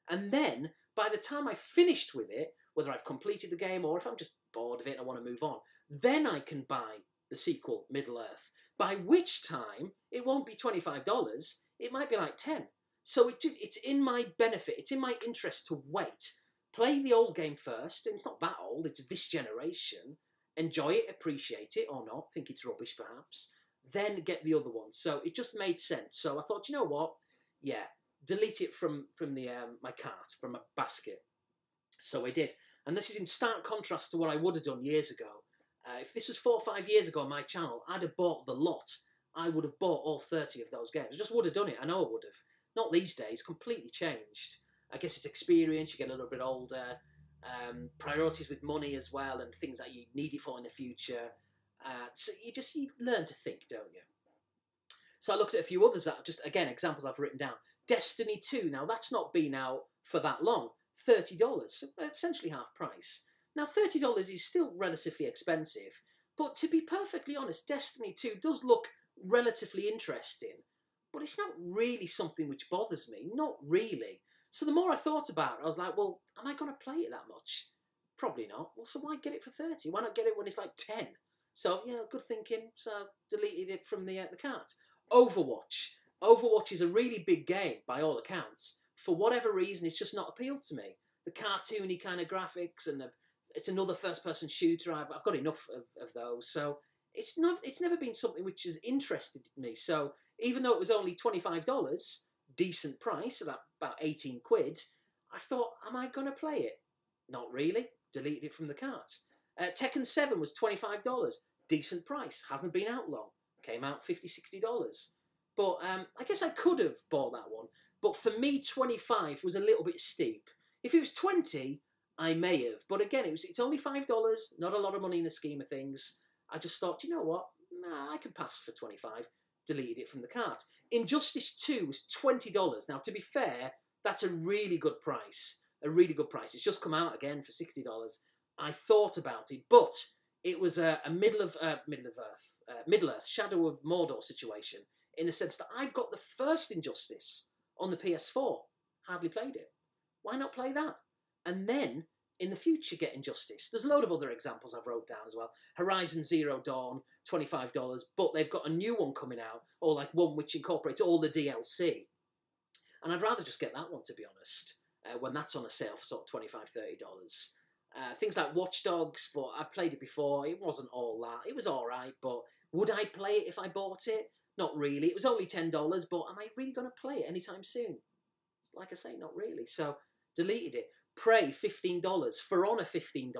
A: And then, by the time I've finished with it, whether I've completed the game or if I'm just bored of it and I want to move on, then I can buy the sequel, Middle Earth. By which time, it won't be $25, it might be like 10. So it's in my benefit, it's in my interest to wait. Play the old game first, and it's not that old, it's this generation. Enjoy it, appreciate it, or not, think it's rubbish perhaps, then get the other one. So it just made sense. So I thought, you know what? Yeah, delete it from my cart, from my basket. So I did. And this is in stark contrast to what I would have done years ago. If this was 4 or 5 years ago on my channel, I'd have bought the lot. I would have bought all 30 of those games. I just would have done it. I know I would have. Not these days, completely changed. I guess it's experience, you get a little bit older. Priorities with money as well, and things that you need it for in the future. So you learn to think, don't you? So I looked at a few others that just, again, examples I've written down. Destiny 2, now that's not been out for that long. $30, so essentially half price. Now $30 is still relatively expensive, but to be perfectly honest, Destiny 2 does look relatively interesting, but it's not really something which bothers me, not really. So the more I thought about it, I was like, well, am I going to play it that much? Probably not. Well, so why get it for 30? Why not get it when it's like 10? So, yeah, good thinking. So deleted it from the cart. Overwatch. Overwatch is a really big game, by all accounts. For whatever reason, it's just not appealed to me. The cartoony kind of graphics, and it's another first-person shooter. I've got enough of those. So it's never been something which has interested me. So even though it was only $25, decent price, about 18 quid, I thought, am I going to play it? Not really. Deleted it from the cart. Tekken 7 was $25. Decent price. Hasn't been out long. Came out $50, $60. But I guess I could have bought that one. But for me, 25 was a little bit steep. If it was 20, I may have. But again, it's only $5. Not a lot of money in the scheme of things. I just thought, you know what? Nah, I can pass for 25. Deleted it from the cart. Injustice 2 was $20. Now, to be fair, That's a really good price. A really good price. It's just come out again for $60. I thought about it, but it was a Middle Earth, Shadow of Mordor situation, in the sense that I've got the first Injustice on the PS4. Hardly played it. Why not play that? And then, in the future, get Injustice. There's a load of other examples I've wrote down as well. Horizon Zero Dawn, $25, but they've got a new one coming out, or like one which incorporates all the DLC. And I'd rather just get that one, to be honest, when that's on a sale for sort of $25, $30. Things like Watch Dogs, but I've played it before. It wasn't all that. It was all right, but would I play it if I bought it? Not really. It was only $10, but am I really going to play it anytime soon? Like I say, not really. So, deleted it. Prey, $15. For Honor, $15.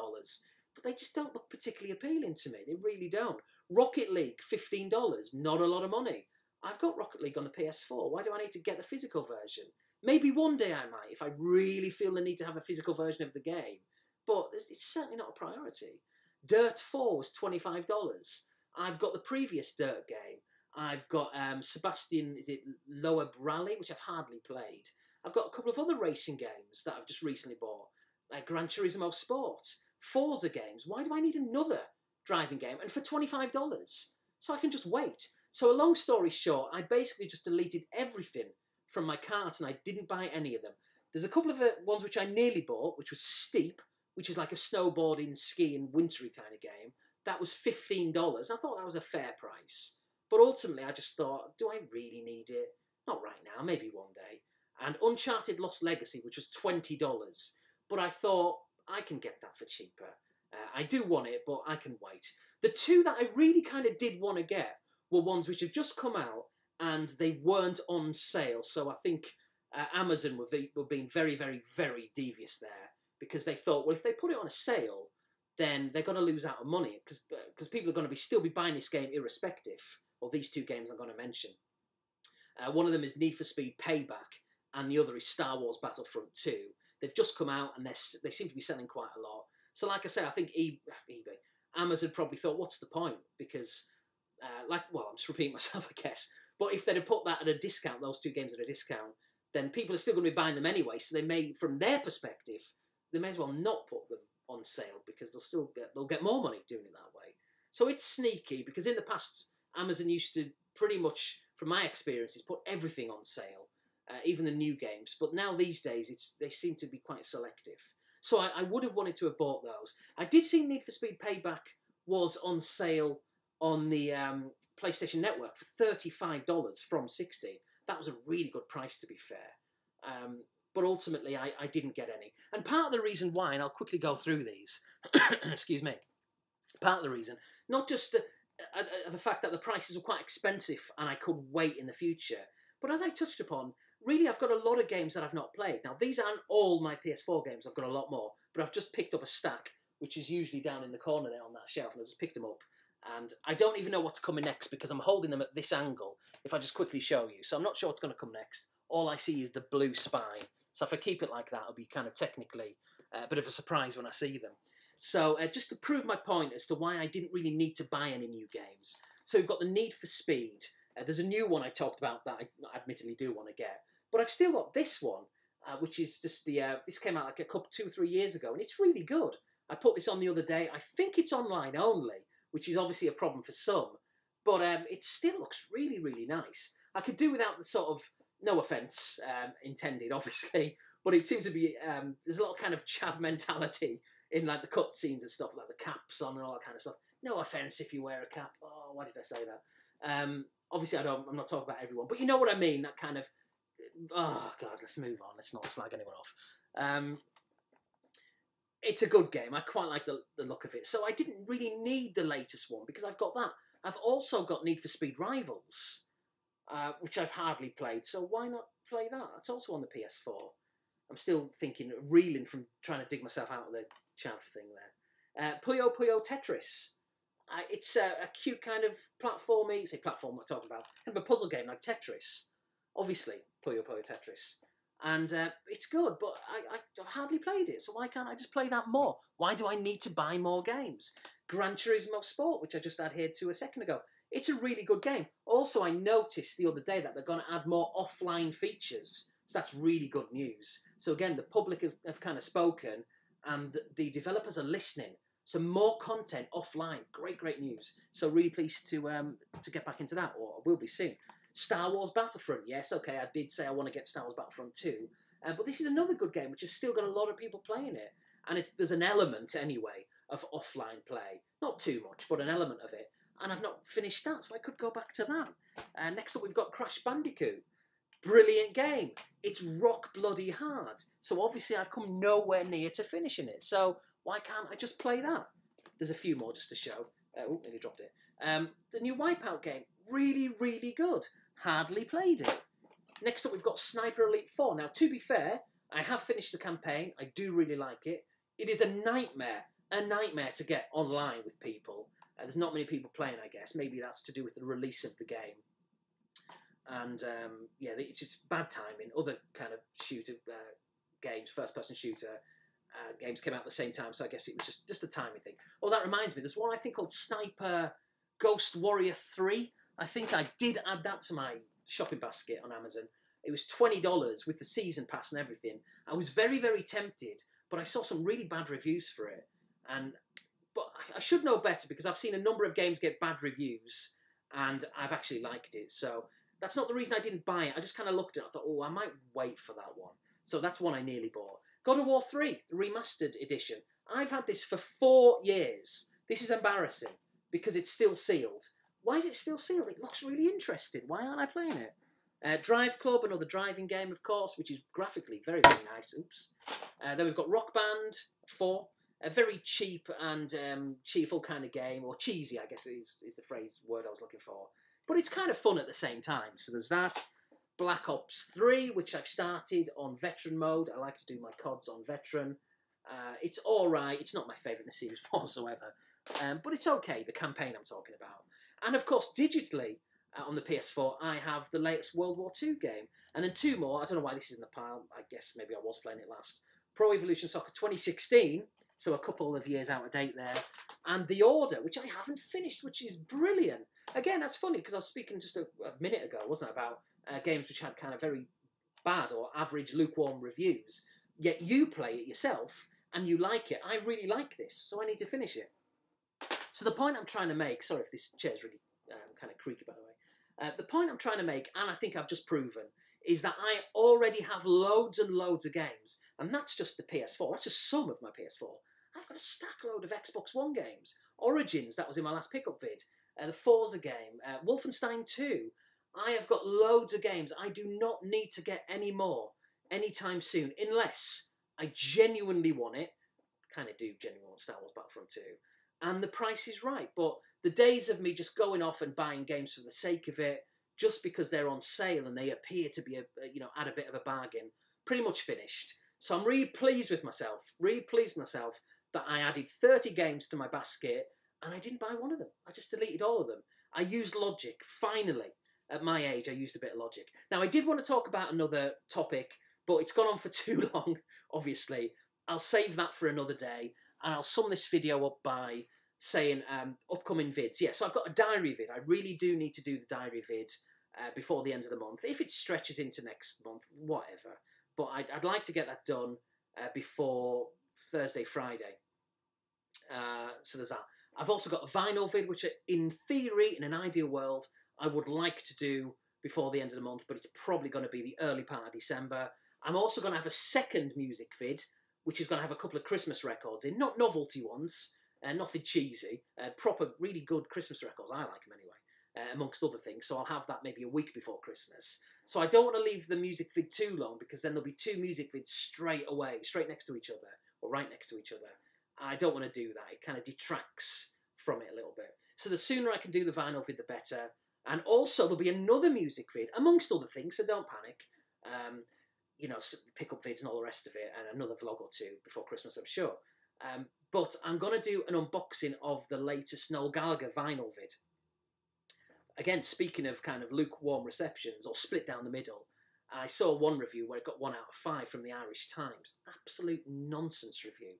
A: But they just don't look particularly appealing to me. They really don't. Rocket League, $15. Not a lot of money. I've got Rocket League on the PS4. Why do I need to get the physical version? Maybe one day I might, if I really feel the need to have a physical version of the game. But it's certainly not a priority. Dirt 4 was $25. I've got the previous Dirt game. I've got Sebastian, is it Loeb Rally, which I've hardly played. I've got a couple of other racing games that I've just recently bought. Gran Turismo Sport, Forza games. Why do I need another driving game? And for $25. So I can just wait. So a long story short, I basically just deleted everything from my cart and I didn't buy any of them. There's a couple of ones which I nearly bought, which was Steep, which is like a snowboarding, skiing, wintry kind of game. That was $15. I thought that was a fair price. But ultimately, I just thought, do I really need it? Not right now, maybe one day. And Uncharted Lost Legacy, which was $20. But I thought, I can get that for cheaper. I do want it, but I can wait. The two that I really kind of did want to get were ones which have just come out and they weren't on sale. So I think Amazon were being very, very, very devious there. Because they thought, well, if they put it on a sale, then they're going to lose out on money. Because people are going to still be buying this game irrespective. Or these two games I'm going to mention. One of them is Need for Speed Payback. And the other is Star Wars Battlefront 2. They've just come out and they seem to be selling quite a lot. So like I say, I think eBay, Amazon probably thought, what's the point? Because, I'm just repeating myself, I guess. But if they'd have put that at a discount, those two games at a discount, then people are still going to be buying them anyway. So they may, from their perspective, they may as well not put them on sale because they'll get more money doing it that way. So it's sneaky because in the past, Amazon used to pretty much, from my experiences, put everything on sale, even the new games. But now these days, they seem to be quite selective. So I would have wanted to have bought those. I did see Need for Speed Payback was on sale on the PlayStation Network for $35 from $60. That was a really good price, to be fair. But ultimately, I didn't get any. And part of the reason why, and I'll quickly go through these, excuse me, part of the reason, not just the fact that the prices were quite expensive and I could wait in the future, but as I touched upon, really I've got a lot of games that I've not played. Now, these aren't all my PS4 games, I've got a lot more, but I've just picked up a stack, which is usually down in the corner there on that shelf, and I just picked them up. And I don't even know what's coming next because I'm holding them at this angle, if I just quickly show you. So I'm not sure what's going to come next. All I see is the blue spine. So if I keep it like that, it'll be kind of technically a bit of a surprise when I see them. So just to prove my point as to why I didn't really need to buy any new games. So we've got the Need for Speed. There's a new one I talked about that I admittedly do want to get. But I've still got this one, which is just this came out like 2-3 years ago, and it's really good. I put this on the other day. I think it's online only, which is obviously a problem for some. But it still looks really, really nice. I could do without the sort of, no offence intended, obviously, but it seems to be, there's a lot of kind of chav mentality in like the cutscenes and stuff, like the caps on and all that kind of stuff. No offence if you wear a cap. Oh, why did I say that? Obviously, I'm not talking about everyone, but you know what I mean, that kind of, oh, God, let's move on. Let's not slag anyone off. It's a good game. I quite like the look of it. So I didn't really need the latest one because I've got that. I've also got Need for Speed Rivals, which I've hardly played. So why not play that? It's also on the PS4. I'm still thinking, reeling from trying to dig myself out of the chav thing there. Puyo Puyo Tetris. It's a cute kind of platformy, say platform I'm talking about, kind of a puzzle game like Tetris. Obviously, Puyo Puyo Tetris. And it's good, but I've hardly played it, so why can't I just play that more? Why do I need to buy more games? Gran Turismo Sport, which I just adhered to a second ago. It's a really good game. Also, I noticed the other day that they're going to add more offline features So that's really good news. So again, the public have kind of spoken, and the developers are listening. So more content offline. Great news. So really pleased to get back into that, or I will be soon. Star Wars Battlefront. Yes, okay, I did say I want to get Star Wars Battlefront 2. But this is another good game which has still got a lot of people playing it. And there's an element, anyway, of offline play. Not too much, but an element of it. And I've not finished that, so I could go back to that. Next up, we've got Crash Bandicoot. Brilliant game. It's rock bloody hard. So obviously I've come nowhere near to finishing it. So why can't I just play that? There's a few more just to show. Oh, nearly dropped it. The new Wipeout game. Really good. Hardly played it. Next up, we've got Sniper Elite 4. Now, to be fair, I have finished the campaign. I do really like it. It is a nightmare to get online with people. There's not many people playing, I guess. Maybe that's to do with the release of the game. And, yeah, it's just bad timing. Other kind of shooter games, first-person shooter games came out at the same time, so I guess it was just a timing thing. Oh, that reminds me, there's one I think called Sniper Ghost Warrior 3. I think I did add that to my shopping basket on Amazon. It was $20 with the season pass and everything. I was very tempted, but I saw some really bad reviews for it. But I should know better, because I've seen a number of games get bad reviews and I've actually liked it. So that's not the reason I didn't buy it. I just kind of looked at it and I thought, oh, I might wait for that one. So that's one I nearly bought. God of War 3, the remastered edition. I've had this for 4 years. This is embarrassing because it's still sealed. Why is it still sealed? It looks really interesting. Why aren't I playing it? Drive Club, another driving game, of course, which is graphically very nice. Oops. Then we've got Rock Band 4, a very cheap and cheerful kind of game, or cheesy, I guess is the word I was looking for. But it's kind of fun at the same time. So there's that. Black Ops 3, which I've started on Veteran mode. I like to do my CODs on Veteran. It's alright. It's not my favourite in the series whatsoever. But it's okay, the campaign I'm talking about. And of course, digitally, on the PS4, I have the latest World War II game. And then 2 more. I don't know why this is in the pile. I guess maybe I was playing it last. Pro Evolution Soccer 2016. So a couple of years out of date there. And The Order, which I haven't finished, which is brilliant. Again, that's funny, because I was speaking just a minute ago, wasn't I, about games which had kind of very bad or average, lukewarm reviews. Yet you play it yourself, and you like it. I really like this, so I need to finish it. So the point I'm trying to make... Sorry if this chair's really kind of creaky, by the way. The point I'm trying to make, and I think I've just proven, is that I already have loads and loads of games. And that's just the PS4. That's just some of my PS4. I've got a stack load of Xbox One games. Origins, that was in my last pickup vid. The Forza game. Wolfenstein 2. I have got loads of games. I do not need to get any more anytime soon, unless I genuinely want it. Kind of do genuinely want Star Wars Battlefront 2. And the price is right. But the days of me just going off and buying games for the sake of it, just because they're on sale and they appear to be, at a bit of a bargain, pretty much finished. So I'm really pleased with myself. Really pleased with myself that I added 30 games to my basket and I didn't buy one of them. I just deleted all of them. I used logic, finally. At my age, I used a bit of logic. Now, I did want to talk about another topic, but it's gone on for too long, obviously. I'll save that for another day, and I'll sum this video up by saying upcoming vids. Yeah, so I've got a diary vid. I really do need to do the diary vid before the end of the month. If it stretches into next month, whatever. But I'd like to get that done before Thursday, Friday. So there's that. I've also got a vinyl vid, which in theory, in an ideal world, I would like to do before the end of the month, but it's probably going to be the early part of December. I'm also going to have a second music vid, which is going to have a couple of Christmas records in, not novelty ones, nothing cheesy, proper, really good Christmas records. I like them anyway, amongst other things. So I'll have that maybe a week before Christmas. So I don't want to leave the music vid too long, because then there'll be 2 music vids straight away, straight next to each other, or right next to each other. I don't want to do that. It kind of detracts from it a little bit. So the sooner I can do the vinyl vid, the better. And also there'll be another music vid, amongst other things, so don't panic. Pick up vids and all the rest of it, and another vlog or 2 before Christmas, I'm sure. But I'm going to do an unboxing of the latest Noel Gallagher vinyl vid. Again, speaking of kind of lukewarm receptions, or split down the middle, I saw one review where it got 1 out of 5 from the Irish Times. Absolute nonsense review.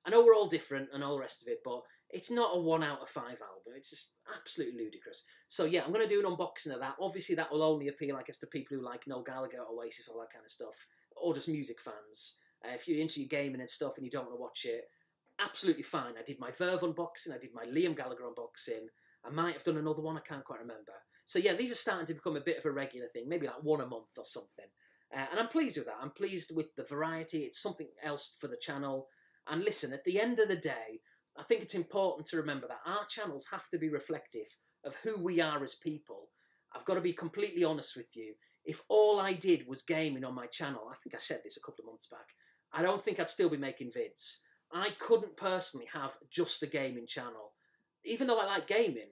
A: I know we're all different and all the rest of it, but it's not a 1 out of 5 album. It's just absolutely ludicrous. So yeah, I'm going to do an unboxing of that. Obviously, that will only appeal, I guess, to people who like Noel Gallagher, Oasis, all that kind of stuff, or just music fans. If you're into your gaming and stuff and you don't want to watch it, absolutely fine. I did my Verve unboxing. I did my Liam Gallagher unboxing. I might have done another one. I can't quite remember. So yeah, these are starting to become a bit of a regular thing, maybe like 1 a month or something. And I'm pleased with that. I'm pleased with the variety. It's something else for the channel. And listen, at the end of the day, I think it's important to remember that our channels have to be reflective of who we are as people. I've got to be completely honest with you. If all I did was gaming on my channel, I think I said this a couple of months back, I don't think I'd still be making vids. I couldn't personally have just a gaming channel. Even though I like gaming,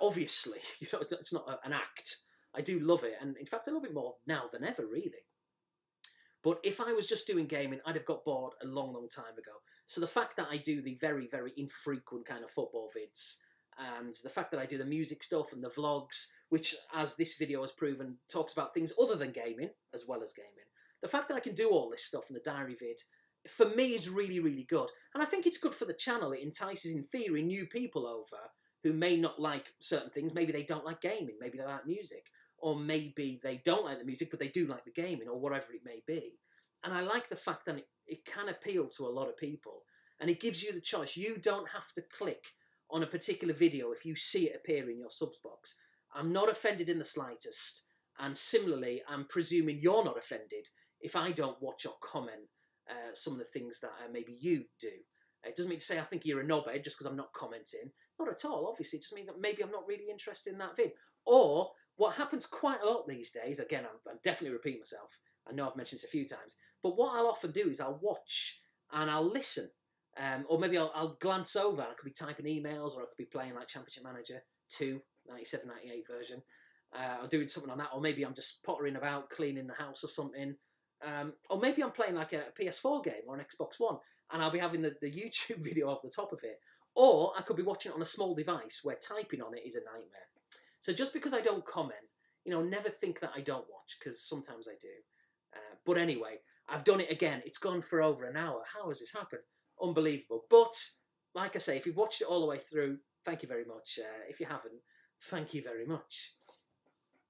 A: obviously, you know, it's not an act. I do love it. And in fact, I love it more now than ever, really. But if I was just doing gaming, I'd have got bored a long, long time ago. So the fact that I do the very, very infrequent kind of football vids, and the fact that I do the music stuff and the vlogs, which, as this video has proven, talks about things other than gaming, as well as gaming. The fact that I can do all this stuff in the diary vid, for me, is really, really good. And I think it's good for the channel. It entices, in theory, new people over who may not like certain things. Maybe they don't like gaming. Maybe they like music. Or maybe they don't like the music, but they do like the gaming, or whatever it may be. And I like the fact that it can appeal to a lot of people. And it gives you the choice. You don't have to click on a particular video if you see it appear in your subs box. I'm not offended in the slightest. And similarly, I'm presuming you're not offended if I don't watch or comment some of the things that maybe you do. It doesn't mean to say I think you're a knobhead just because I'm not commenting. Not at all, obviously. It just means that maybe I'm not really interested in that vid. Or what happens quite a lot these days, again, I'm definitely repeating myself. I know I've mentioned this a few times. But what I'll often do is I'll watch and I'll listen. Or maybe I'll glance over. I could be typing emails, or I could be playing like Championship Manager 2, 97, 98 version. Or doing something on that. Or maybe I'm just pottering about, cleaning the house or something. Or maybe I'm playing like a PS4 game or an Xbox One, and I'll be having the YouTube video over the top of it. Or I could be watching it on a small device where typing on it is a nightmare. So just because I don't comment, you know, never think that I don't watch, because sometimes I do. But anyway, I've done it again. It's gone for over an hour. How has this happened? Unbelievable. But, like I say, if you've watched it all the way through, thank you very much. If you haven't, thank you very much.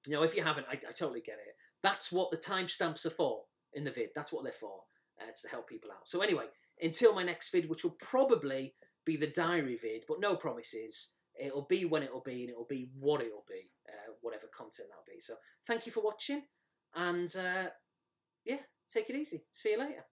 A: You know, if you haven't, I totally get it. That's what the timestamps are for in the vid. That's what they're for. It's to help people out. So anyway, until my next vid, which will probably be the diary vid, but no promises. It'll be when it'll be, and it'll be what it'll be, whatever content that'll be. So thank you for watching, and yeah, take it easy. See you later.